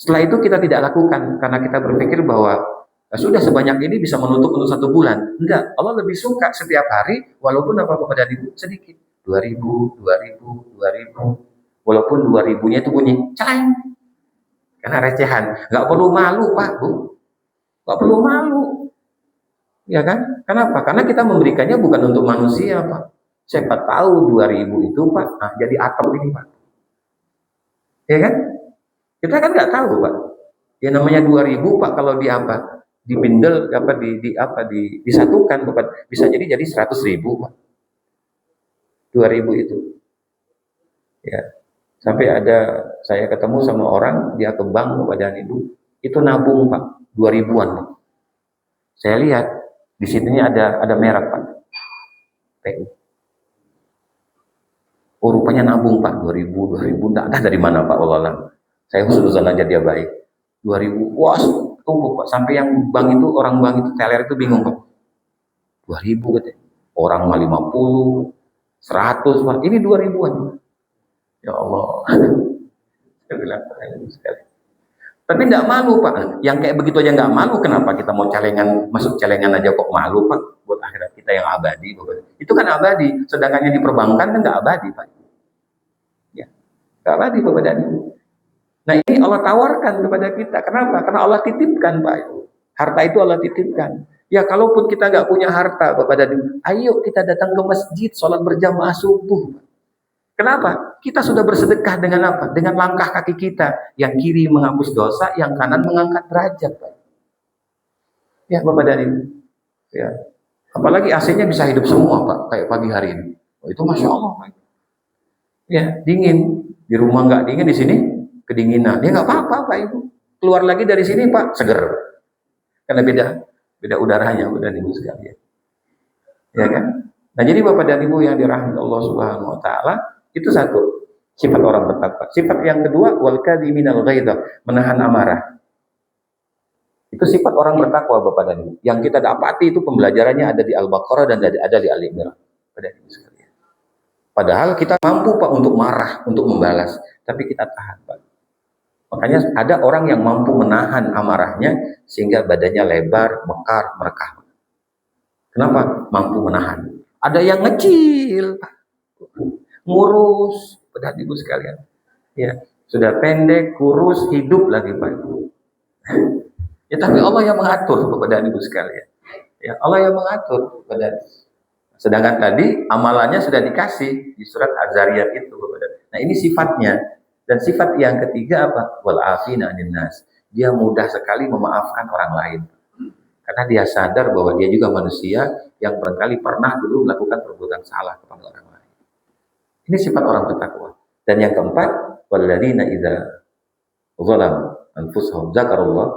Setelah itu kita tidak lakukan karena kita berpikir bahwa sudah sebanyak ini bisa menutup untuk 1 bulan. Enggak, Allah lebih suka setiap hari walaupun apa-apa dari sedikit. 2.000, 2.000, 2.000. Walaupun 2.000-nya itu bunyi celeng. Karena recehan. Enggak perlu malu, Pak, Bu. Enggak perlu malu. Ya kan? Kenapa? Karena kita memberikannya bukan untuk manusia, Pak. Siapa tahu 2.000 itu Pak, nah, jadi atap ini Pak. Ya kan? Kita kan nggak tahu Pak. Ya namanya 2.000 Pak kalau di apa? Dibindel apa disatukan Pak. Bisa jadi 100.000 Pak. 2.000 itu. Ya. Sampai ada saya ketemu sama orang dia ke bank Bapak dan Ibu, itu nabung Pak, 2.000-an Pak. Saya lihat di sininya ada merek Pak. PU. Oh rupanya nabung Pak, 2.000, entah dari mana Pak Allah. Saya khususan aja dia baik. 2.000, wah tumpuk Pak. Sampai yang bank itu, orang bank itu, teller itu bingung Pak. 2.000 katanya. Orang mah 50, 100 Pak. Ini 2.000-an. Ya Allah. Saya bilang sekali. Tapi enggak malu Pak. Yang kayak begitu aja enggak malu, kenapa kita mau celengan, masuk celengan aja kok malu Pak? Buat akhirat kita yang abadi. Itu kan abadi. Sedangkan yang di perbankan kan enggak abadi Pak. Ya. Enggak abadi Bapak dan Ibu. Nah ini Allah tawarkan kepada kita. Kenapa? Karena Allah titipkan Pak. Harta itu Allah titipkan. Ya kalaupun kita enggak punya harta Bapak dan Ibu, ayo kita datang ke masjid, sholat berjamaah subuh. Kenapa? Kita sudah bersedekah dengan apa? Dengan langkah kaki kita. Yang kiri menghapus dosa, yang kanan mengangkat derajat. Pak. Ya Bapak dan Ibu. Ya. Apalagi AC-nya bisa hidup semua Pak. Kayak pagi hari ini. Oh, itu Masya Allah. Pak. Ya, dingin. Di rumah nggak dingin, di sini kedinginan. Ya nggak apa-apa Pak Ibu. Keluar lagi dari sini Pak, seger. Karena beda udaranya Bapak dan Ibu sekalian. Ya kan? Nah jadi Bapak dan Ibu yang dirahmati Allah Subhanahu Wa Taala, itu satu sifat orang bertakwa. Sifat yang kedua, wal kadhiminal ghaidha, menahan amarah. Itu sifat orang bertakwa Bapak dan Ibu. Yang kita dapati itu pembelajarannya ada di Al-Baqarah dan ada di Ali Imran. Padahal kita mampu Pak untuk marah, untuk membalas, tapi kita tahan Pak. Makanya ada orang yang mampu menahan amarahnya sehingga badannya lebar, mekar, merekah. Kenapa? Mampu menahan. Ada yang ngecil Pak. Ngurus, Bapak Ibu sekalian. Ya, sudah pendek, kurus, hidup lagi Pak. Ya, tapi Allah yang mengatur Bapak dan Ibu sekalian. Ya, Allah yang mengatur Bapak. Sedangkan tadi amalannya sudah dikasih di surat Az-Zariyat itu Bapak. Nah, ini sifatnya. Dan sifat yang ketiga apa? Wal afina 'anil nas. Dia mudah sekali memaafkan orang lain. Karena dia sadar bahwa dia juga manusia yang barangkali pernah dulu melakukan perbuatan salah kepada orang lain. Ini sifat orang bertakwa. Dan yang keempat, walladzina idza zalamu anfusahum dzakarullah.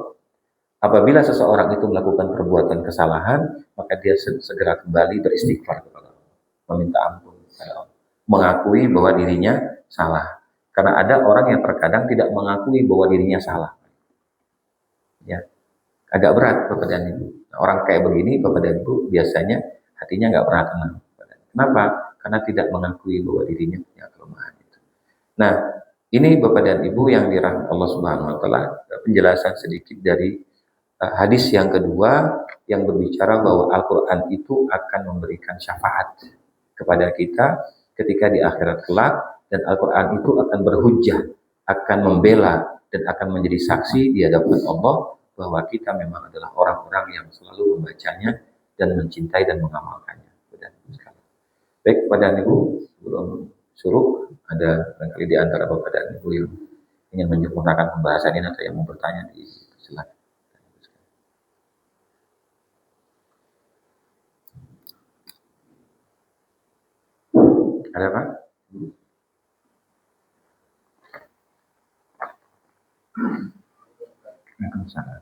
Apabila seseorang itu melakukan perbuatan kesalahan, maka dia segera kembali beristighfar kepada Allah, meminta ampun kepada Allah, mengakui bahwa dirinya salah. Karena ada orang yang terkadang tidak mengakui bahwa dirinya salah. Ya, agak berat Bapak dan Ibu. Orang kayak begini Bapak dan Ibu biasanya hatinya nggak pernah tenang. Kenapa? Karena tidak mengakui bahwa dirinya punya kelemahan itu. Nah, ini Bapak dan Ibu yang dirahmati Allah Subhanahu Wa Taala, penjelasan sedikit dari hadis yang kedua yang berbicara bahwa Al-Quran itu akan memberikan syafaat kepada kita ketika di akhirat kelak dan Al-Quran itu akan berhujjah, akan membela dan akan menjadi saksi di hadapan Allah bahwa kita memang adalah orang-orang yang selalu membacanya dan mencintai dan mengamalkannya. Baik, pada Ibu, sebelum suruh ada barangkali di antara Bapak dan Ibu yang ingin menyempurnakan pembahasan ini atau yang mau bertanya, silakan. Ada Pak? Waalaikumsalam.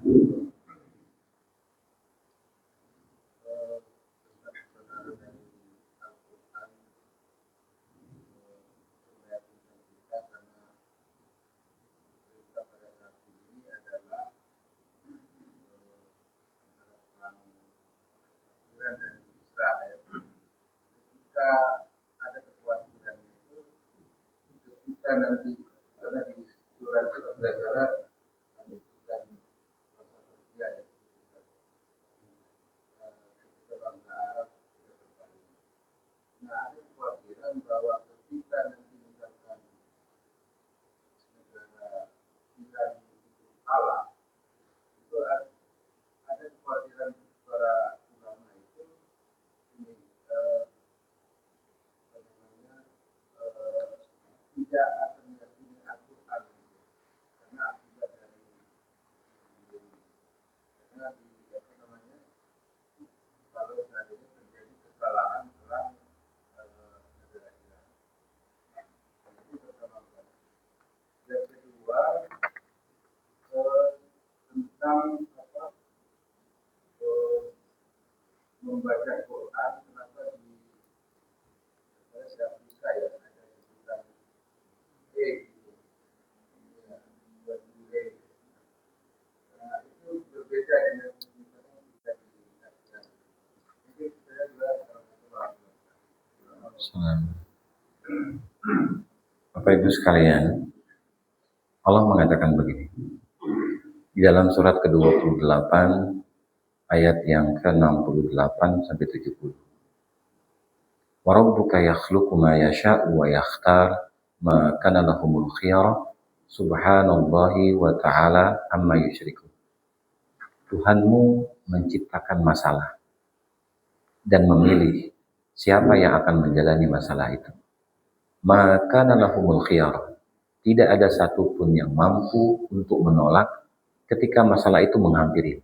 Ada kekhawatiran itu ketika nanti karena di surat Al-Baqarah menyebutkan masa kerja ya ketika bangsa Arab tidak berpaling. Nah, ada kekhawatiran bahwa ketika nanti misalkan negara Iran itu kalah, itu ada kekhawatiran para ulama itu ini tidak akan meyakini Al-Quran karena akibat dari karena di apa namanya kalau seandainya terjadi kesalahan perang negara Iran. Itu pertama kali. Yang kedua tentang apa membaca Quran kenapa di Afrika ya ada sebutan nah, itu berbeda dengan misalnya kita di Afghanistan. Jadi saya juga salah satu Bapak Ibu sekalian, Allah mengatakan begini di dalam surat ke-28 ayat yang ke-68 sampai 70. Wa rabbuka yakhluqu ma yasha'u wa yakhtar ma kana lahumul khiyara subhanallahi wa ta'ala amma yusyrikun. Tuhanmu menciptakan masalah dan memilih siapa yang akan menjalani masalah itu. Ma kana lahumul khiyara. Tidak ada satupun yang mampu untuk menolak ketika masalah itu menghampiri.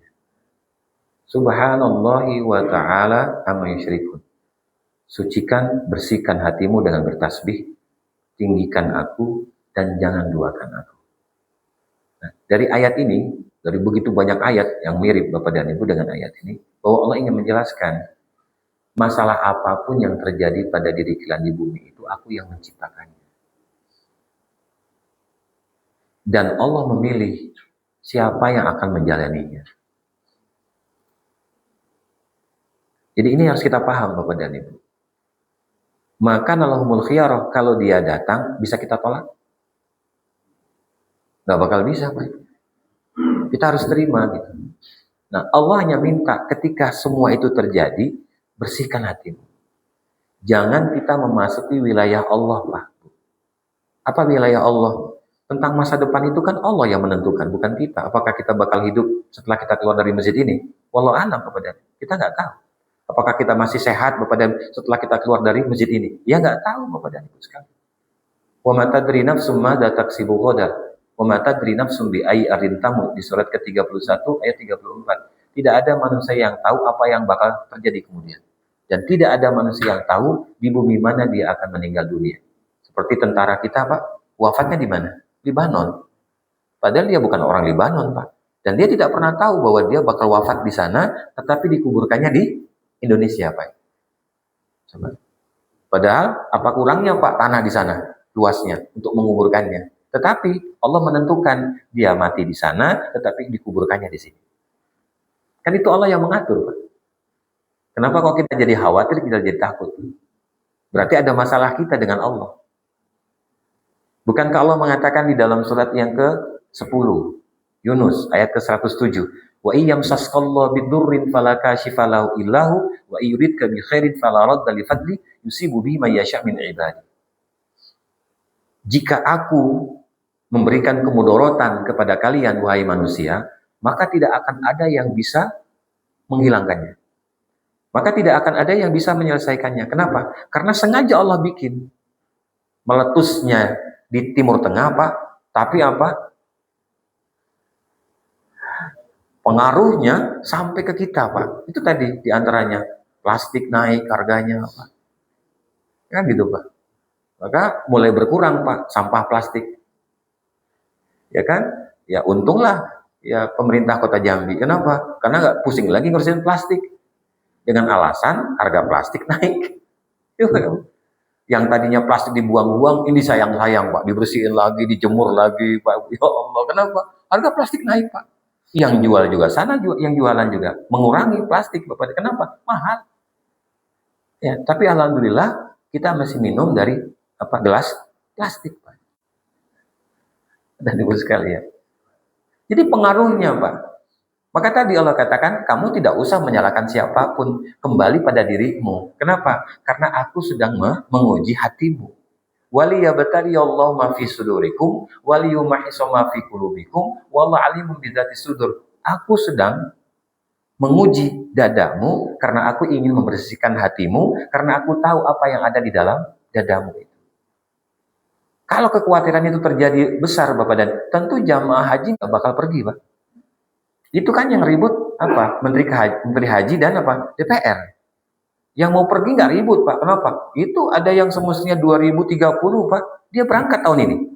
Subhanallahi wa ta'ala amma yusyrikun. Sucikan, bersihkan hatimu dengan bertasbih, tinggikan aku, dan jangan duakan aku. Nah, dari ayat ini, dari begitu banyak ayat yang mirip Bapak dan Ibu dengan ayat ini, bahwa Allah ingin menjelaskan, masalah apapun yang terjadi pada diri kalian di bumi itu, aku yang menciptakannya. Dan Allah memilih siapa yang akan menjalaninya. Jadi ini harus kita paham Bapak dan Ibu. Maka Allahumul khiyarah, kalau dia datang, bisa kita tolak? Gak bakal bisa, Pak. Kita harus terima gitu. Nah, Allah hanya minta ketika semua itu terjadi, bersihkan hatimu. Jangan kita memasuki wilayah Allah, Pak. Apa wilayah Allah? Tentang masa depan itu kan Allah yang menentukan, bukan kita. Apakah kita bakal hidup setelah kita keluar dari masjid ini? Wallahu a'lam, kepada kita nggak tahu. Apakah kita masih sehat Bapak dan setelah kita keluar dari masjid ini? Ya nggak tahu Bapak dan Ibu sekalian. Wa ma tadri nafsum madza taksibu ghadan. Wa ma tadri nafsum bi ayyi ardin tamut di surat ke-31 ayat 34. Tidak ada manusia yang tahu apa yang bakal terjadi kemudian. Dan tidak ada manusia yang tahu di bumi mana dia akan meninggal dunia. Seperti tentara kita Pak, wafatnya di mana? Libanon. Padahal dia bukan orang Libanon Pak. Dan dia tidak pernah tahu bahwa dia bakal wafat di sana, tetapi dikuburkannya di Indonesia, Pak. Coba. Padahal apa kurangnya Pak tanah di sana luasnya untuk menguburkannya. Tetapi Allah menentukan dia mati di sana, tetapi dikuburkannya di sini. Kan itu Allah yang mengatur, Pak. Kenapa kalau kita jadi khawatir, kita jadi takut? Berarti ada masalah kita dengan Allah. Bukankah Allah mengatakan di dalam surat yang ke-10 Yunus ayat ke-107, wa iyyam sasqallahu bidurrin fala kashifa lahu illahu wa yuridka bi khairin fala radda li fadli yusibu bihi may yasha min ibadi. jika aku memberikan kemudorotan kepada kalian, wahai manusia, maka tidak akan ada yang bisa menghilangkannya. Maka tidak akan ada yang bisa menyelesaikannya. Kenapa? Karena sengaja Allah bikin. Meletusnya di Timur Tengah, Pak. Tapi apa? Pengaruhnya sampai ke kita, Pak. Itu tadi diantaranya. Plastik naik harganya, Pak. Kan gitu, Pak. Maka mulai berkurang, Pak, sampah plastik. Ya kan? Ya untunglah ya pemerintah Kota Jambi. Kenapa? Karena nggak pusing lagi ngurusin plastik. Dengan alasan harga plastik naik. Yang tadinya plastik dibuang-buang, ini sayang-sayang, Pak. Dibersihin lagi, dijemur lagi, Pak. Ya Allah, kenapa? Harga plastik naik, Pak. Yang jual juga sana, yang jualan juga mengurangi plastik, Bapak. Kenapa? Mahal. Ya, tapi alhamdulillah kita masih minum dari gelas plastik, Pak. Dan Ibu sekalian. Jadi pengaruhnya, Pak. Maka tadi Allah katakan, kamu tidak usah menyalahkan siapapun, kembali pada dirimu. Kenapa? Karena aku sedang menguji hatimu. Waliyabtaliyallahu ma fi sudurikum waliyumahhisa ma fi qulubikum wallahu alimun bidzati sudur. Aku sedang menguji dadamu karena aku ingin membersihkan hatimu, karena aku tahu apa yang ada di dalam dadamu itu. Kalau kekhawatiran itu terjadi besar, Bapak, dan tentu jamaah haji nggak bakal pergi, Pak. Itu kan yang ribut apa? Menteri Haji dan apa? DPR. Yang mau pergi nggak ribut, Pak. Kenapa? Itu ada yang semestinya 2030, Pak. Dia berangkat tahun ini.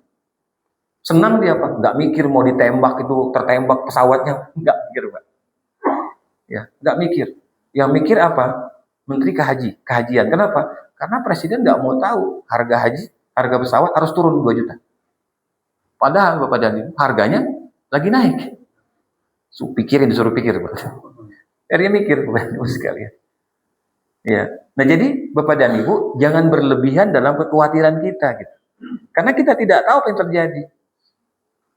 Senang dia, Pak. Nggak mikir mau ditembak itu, tertembak pesawatnya. Nggak mikir, Pak. Ya, nggak mikir. Yang mikir apa? Menteri kehajian. Kenapa? Karena presiden nggak mau tahu harga pesawat harus turun 2 juta. Padahal Bapak Dani, harganya lagi naik. Disuruh pikir, Pak. Dia mikir, Bapak Ibu sekalian. Ya. Nah, jadi Bapak dan Ibu jangan berlebihan dalam kekhawatiran kita gitu. Karena kita tidak tahu apa yang terjadi.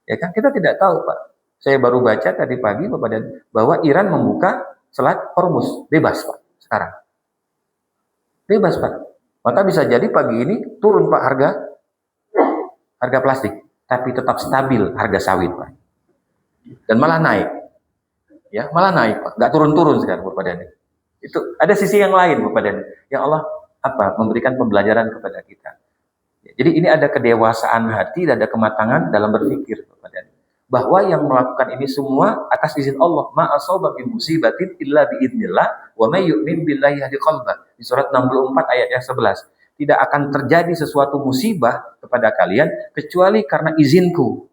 Ya kan? Kita tidak tahu, Pak. Saya baru baca tadi pagi, Bapak dan bahwa Iran membuka Selat Hormuz, bebas, Pak, sekarang. Bebas, Pak. Maka bisa jadi pagi ini turun, Pak, harga plastik, tapi tetap stabil harga sawit, Pak. Dan malah naik. Ya, malah naik, Pak. Nggak turun-turun sekarang, Bapak dan Ibu. Itu ada sisi yang lain, Bapak dan Ibu. Yang Allah memberikan pembelajaran kepada kita. Jadi ini ada kedewasaan hati dan ada kematangan dalam berpikir, Bapak dan Ibu. Bahwa yang melakukan ini semua atas izin Allah. Ma asaba min musibatin illa biidznillah wa may yu'min billahi yahdi qalbah. Di surat 64 ayat yang 11. Tidak akan terjadi sesuatu musibah kepada kalian kecuali karena izinku.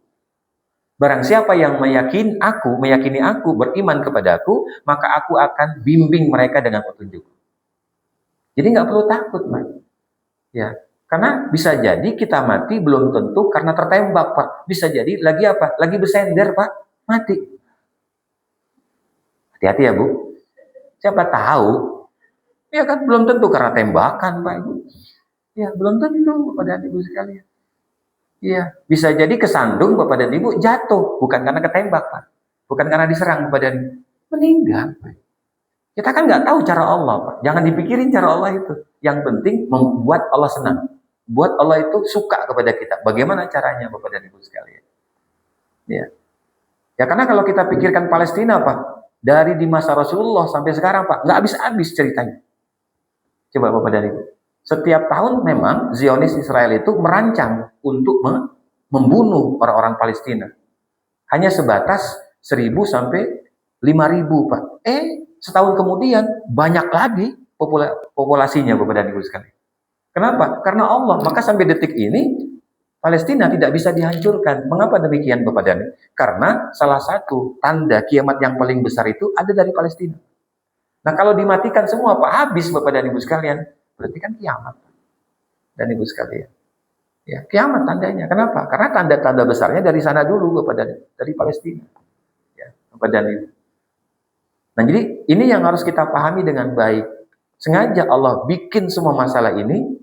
Barang siapa yang meyakini aku, beriman kepadaku, maka aku akan bimbing mereka dengan petunjuk. Jadi nggak perlu takut, Pak. Ya, karena bisa jadi kita mati belum tentu karena tertembak, Pak. Bisa jadi lagi apa? Lagi bersender, Pak. Mati. Hati-hati ya, Bu. Siapa tahu? Ya kan belum tentu karena tembakan, Pak, Ibu. Ya, belum tentu pada Ibu sekalian. Iya, bisa jadi kesandung Bapak dan Ibu jatuh, bukan karena ketembak, Pak. Bukan karena diserang Bapak dan Ibu. Meninggal, Pak. Kita kan nggak tahu cara Allah, Pak. Jangan dipikirin cara Allah itu. Yang penting membuat Allah senang. Buat Allah itu suka kepada kita. Bagaimana caranya, Bapak dan Ibu sekalian? Ya. Ya karena kalau kita pikirkan Palestina, Pak, dari di masa Rasulullah sampai sekarang, Pak, nggak habis-habis ceritanya. Coba Bapak dan Ibu. Setiap tahun memang Zionis Israel itu merancang untuk membunuh orang-orang Palestina. Hanya sebatas 1.000 sampai 5.000, Pak. Setahun kemudian banyak lagi populasinya, Bapak dan Ibu sekalian. Kenapa? Karena Allah. Maka sampai detik ini Palestina tidak bisa dihancurkan. Mengapa demikian, Bapak dan Ibu? Karena salah satu tanda kiamat yang paling besar itu ada dari Palestina. Nah, kalau dimatikan semua, Pak, habis Bapak dan Ibu sekalian. Berarti kan kiamat. Dan Ibu sekalian. Ya, kiamat tandanya. Kenapa? Karena tanda-tanda besarnya dari sana dulu, Bapak dan Ibu, dari Palestina. Ya, Bapak dan Ibu. Nah, jadi ini yang harus kita pahami dengan baik. Sengaja Allah bikin semua masalah ini.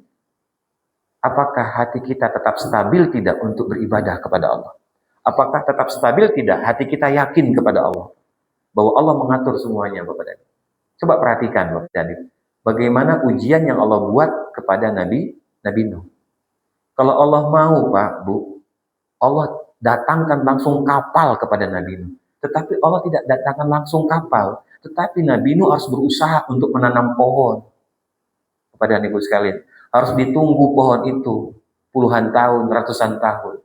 Apakah hati kita tetap stabil tidak untuk beribadah kepada Allah? Apakah tetap stabil tidak hati kita yakin kepada Allah? Bahwa Allah mengatur semuanya, Bapak dan Ibu. Coba perhatikan, Bapak dan Ibu. Bagaimana ujian yang Allah buat kepada Nabi Nuh. Kalau Allah mau, Pak, Bu, Allah datangkan langsung kapal kepada Nabi Nuh. Tetapi Allah tidak datangkan langsung kapal. Tetapi Nabi Nuh harus berusaha untuk menanam pohon. Kepada Ibu sekalian, harus ditunggu pohon itu puluhan tahun, ratusan tahun.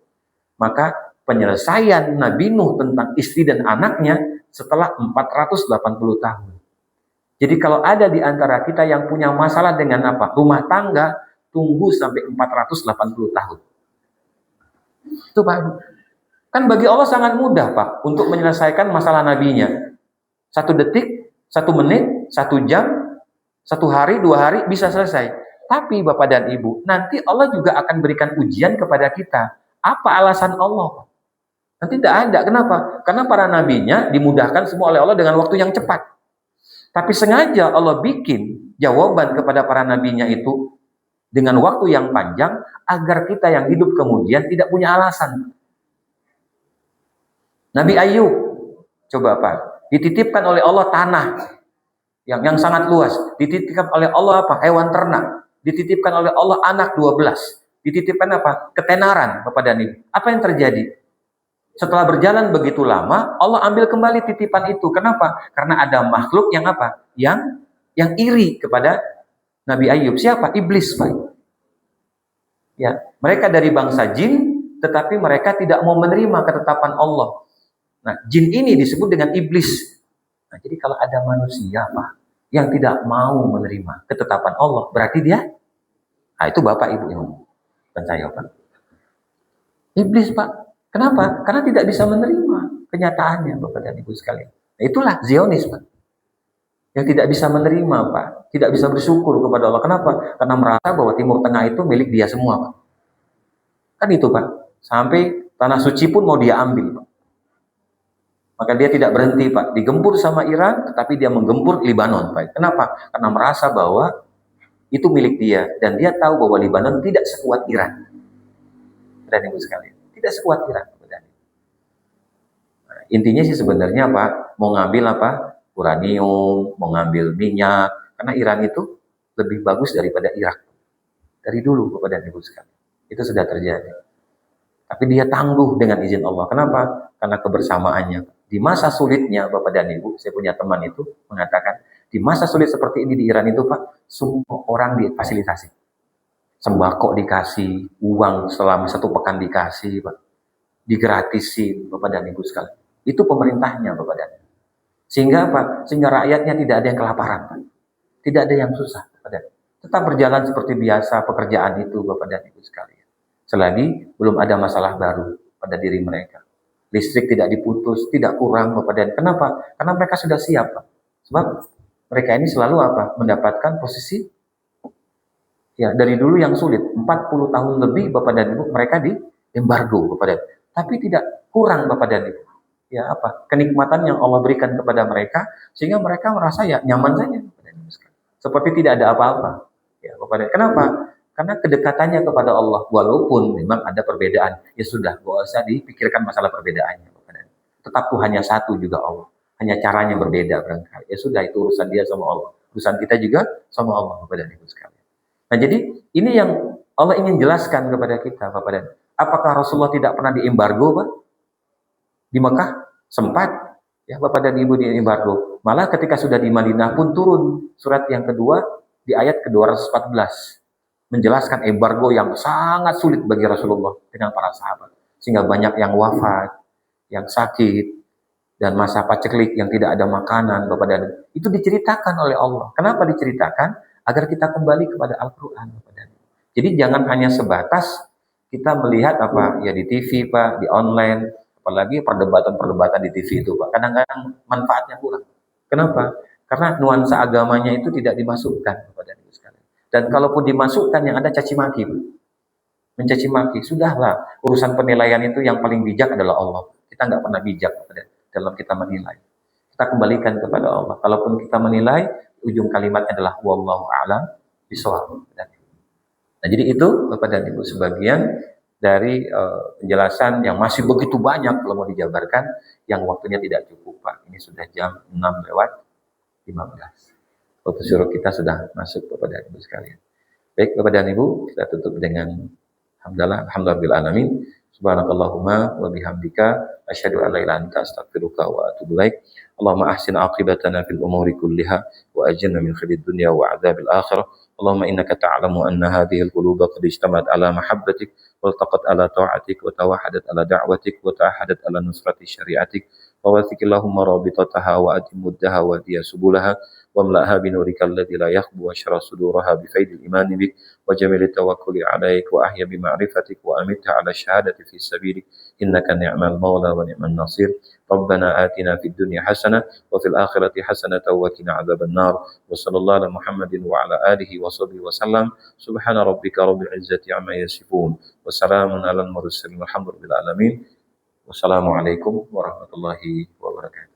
Maka penyelesaian Nabi Nuh tentang istri dan anaknya setelah 480 tahun. Jadi kalau ada di antara kita yang punya masalah dengan apa? Rumah tangga, tunggu sampai 480 tahun. Itu Pak. Kan bagi Allah sangat mudah Pak untuk menyelesaikan masalah nabinya. 1 detik, 1 menit, 1 jam, 1 hari, 2 hari bisa selesai. Tapi Bapak dan Ibu, nanti Allah juga akan berikan ujian kepada kita. Apa alasan Allah? Nanti tidak ada. Kenapa? Karena para nabinya dimudahkan semua oleh Allah dengan waktu yang cepat. Tapi sengaja Allah bikin jawaban kepada para nabinya itu dengan waktu yang panjang agar kita yang hidup kemudian tidak punya alasan. Nabi Ayub, coba Pak, dititipkan oleh Allah tanah yang sangat luas, dititipkan oleh Allah apa? Hewan ternak, dititipkan oleh Allah anak 12, dititipkan apa? Ketenaran, Bapak dan Ibu. Apa yang terjadi? Setelah berjalan begitu lama, Allah ambil kembali titipan itu. Kenapa? Karena ada makhluk yang apa? Yang iri kepada Nabi Ayub. Siapa? Iblis, Pak. Ya, mereka dari bangsa jin, tetapi mereka tidak mau menerima ketetapan Allah. Nah, jin ini disebut dengan iblis. Nah, jadi kalau ada manusia, Pak, yang tidak mau menerima ketetapan Allah, berarti dia, nah itu Bapak Ibu yang dan saya, Pak. Iblis, Pak. Kenapa? Karena tidak bisa menerima kenyataannya, Bapak dan Ibu sekalian. Nah, itulah Zionis, Pak. Yang tidak bisa menerima, Pak. Tidak bisa bersyukur kepada Allah. Kenapa? Karena merasa bahwa Timur Tengah itu milik dia semua, Pak. Kan itu, Pak. Sampai tanah suci pun mau dia ambil, Pak. Maka dia tidak berhenti, Pak. Digempur sama Iran, tetapi dia menggempur Libanon, Pak. Kenapa? Karena merasa bahwa itu milik dia. Dan dia tahu bahwa Libanon tidak sekuat Iran. Dan Ibu sekalian. Tidak sekuat Iran. Nah, intinya sih sebenarnya Pak, mau ngambil apa? Uranium, mau ngambil minyak. Karena Iran itu lebih bagus daripada Irak. Dari dulu Bapak dan Ibu sekalian. Itu sudah terjadi. Tapi dia tangguh dengan izin Allah. Kenapa? Karena kebersamaannya. Di masa sulitnya Bapak dan Ibu, saya punya teman itu mengatakan, di masa sulit seperti ini di Iran itu Pak, semua orang difasilitasi. Sembako dikasih, uang selama 1 pekan dikasih, Pak. Digratisin, Bapak dan Ibu sekalian. Itu pemerintahnya, Bapak dan Ibu. Sehingga apa? Sehingga rakyatnya tidak ada yang kelaparan, Pak. Tidak ada yang susah, Bapak dan Ibu. Tetap berjalan seperti biasa pekerjaan itu, Bapak dan Ibu sekalian. Selagi belum ada masalah baru pada diri mereka. Listrik tidak diputus, tidak kurang, Bapak dan Ibu. Kenapa? Karena mereka sudah siap, Pak. Sebab mereka ini selalu apa? Mendapatkan posisi ya dari dulu yang sulit, 40 tahun lebih Bapak dan Ibu mereka di embargo Bapak dan Ibu. Tapi tidak kurang Bapak dan Ibu. Ya apa? Kenikmatan yang Allah berikan kepada mereka sehingga mereka merasa ya nyaman saja Bapak dan Ibu. Seperti tidak ada apa-apa. Ya Bapak dan Ibu. Kenapa? Karena kedekatannya kepada Allah walaupun memang ada perbedaan. Ya sudah, enggak usah dipikirkan masalah perbedaannya Bapak dan Ibu. Tetap Tuhannya satu juga Allah. Hanya caranya berbeda barangkali. Ya sudah itu urusan dia sama Allah. Urusan kita juga sama Allah Bapak dan Ibu sekalian. Nah jadi ini yang Allah ingin jelaskan kepada kita Bapak dan apakah Rasulullah tidak pernah diembargo Pak? Di Mekah sempat ya Bapak dan Ibu diembargo. Malah ketika sudah di Madinah pun turun surat yang kedua di ayat ke-214 menjelaskan embargo yang sangat sulit bagi Rasulullah dengan para sahabat. Sehingga banyak yang wafat, yang sakit, dan masa paceklik yang tidak ada makanan Bapak dan Ibu. Itu diceritakan oleh Allah. Kenapa diceritakan? Agar kita kembali kepada Al-Quran. Jadi jangan hanya sebatas kita melihat apa ya di TV Pak, di online, apalagi perdebatan-perdebatan di TV itu Pak. Kadang-kadang manfaatnya kurang. Kenapa? Karena nuansa agamanya itu tidak dimasukkan kepada diri sekalian. Dan kalaupun dimasukkan yang ada caci maki, mencaci maki, sudahlah urusan penilaian itu yang paling bijak adalah Allah. Kita nggak pernah bijak dalam kita menilai. Kita kembalikan kepada Allah. Kalaupun kita menilai, ujung kalimatnya adalah wallahu a'lam bishawab. Nah, jadi itu Bapak dan Ibu sebagian dari penjelasan yang masih begitu banyak kalau mau dijabarkan yang waktunya tidak cukup Pak. Ini sudah jam 6:15. Waktu suruh kita sudah masuk Bapak dan Ibu sekalian. Baik Bapak dan Ibu, kita tutup dengan Alhamdulillah bil alamin. Subhanakallahumma wa bihamdika asyhadu an la ilaha illa anta astaghfiruka wa atubu ilaik. Allahumma ahsin aqibatana fil umuri kulliha wa ajirna min khizyid dunya wa adzabil akhirah. Allahumma innaka ta'lamu anna hadhihi al-quluba qad ijtama'at ala mahabbatik wa iltaqat ala ta'atik wa tawahadat ala da'watik wa tahadat ala nusrati syari'atik. Fawathik Allahumma rabitataha wa atim muddaha wa diya subulaha واملأها بنورك الذي لا يخبو واشرح صدورها بفيض الإيمان بك وجميل التوكل عليك وأحيا بمعرفتك وأمت على الشهادة في سبيلك إنك نعم المولى ونعم النصير. ربنا آتنا في الدنيا حسنة وفي الآخرة حسنة وقنا عذاب النار. وصلى الله على محمد وعلى آله وصحبه وسلم. سبحان ربك رب العزة عما يصفون وسلام على المرسلين والحمد لله العالمين. Wassalamualaikum warahmatullahi wabarakatuh.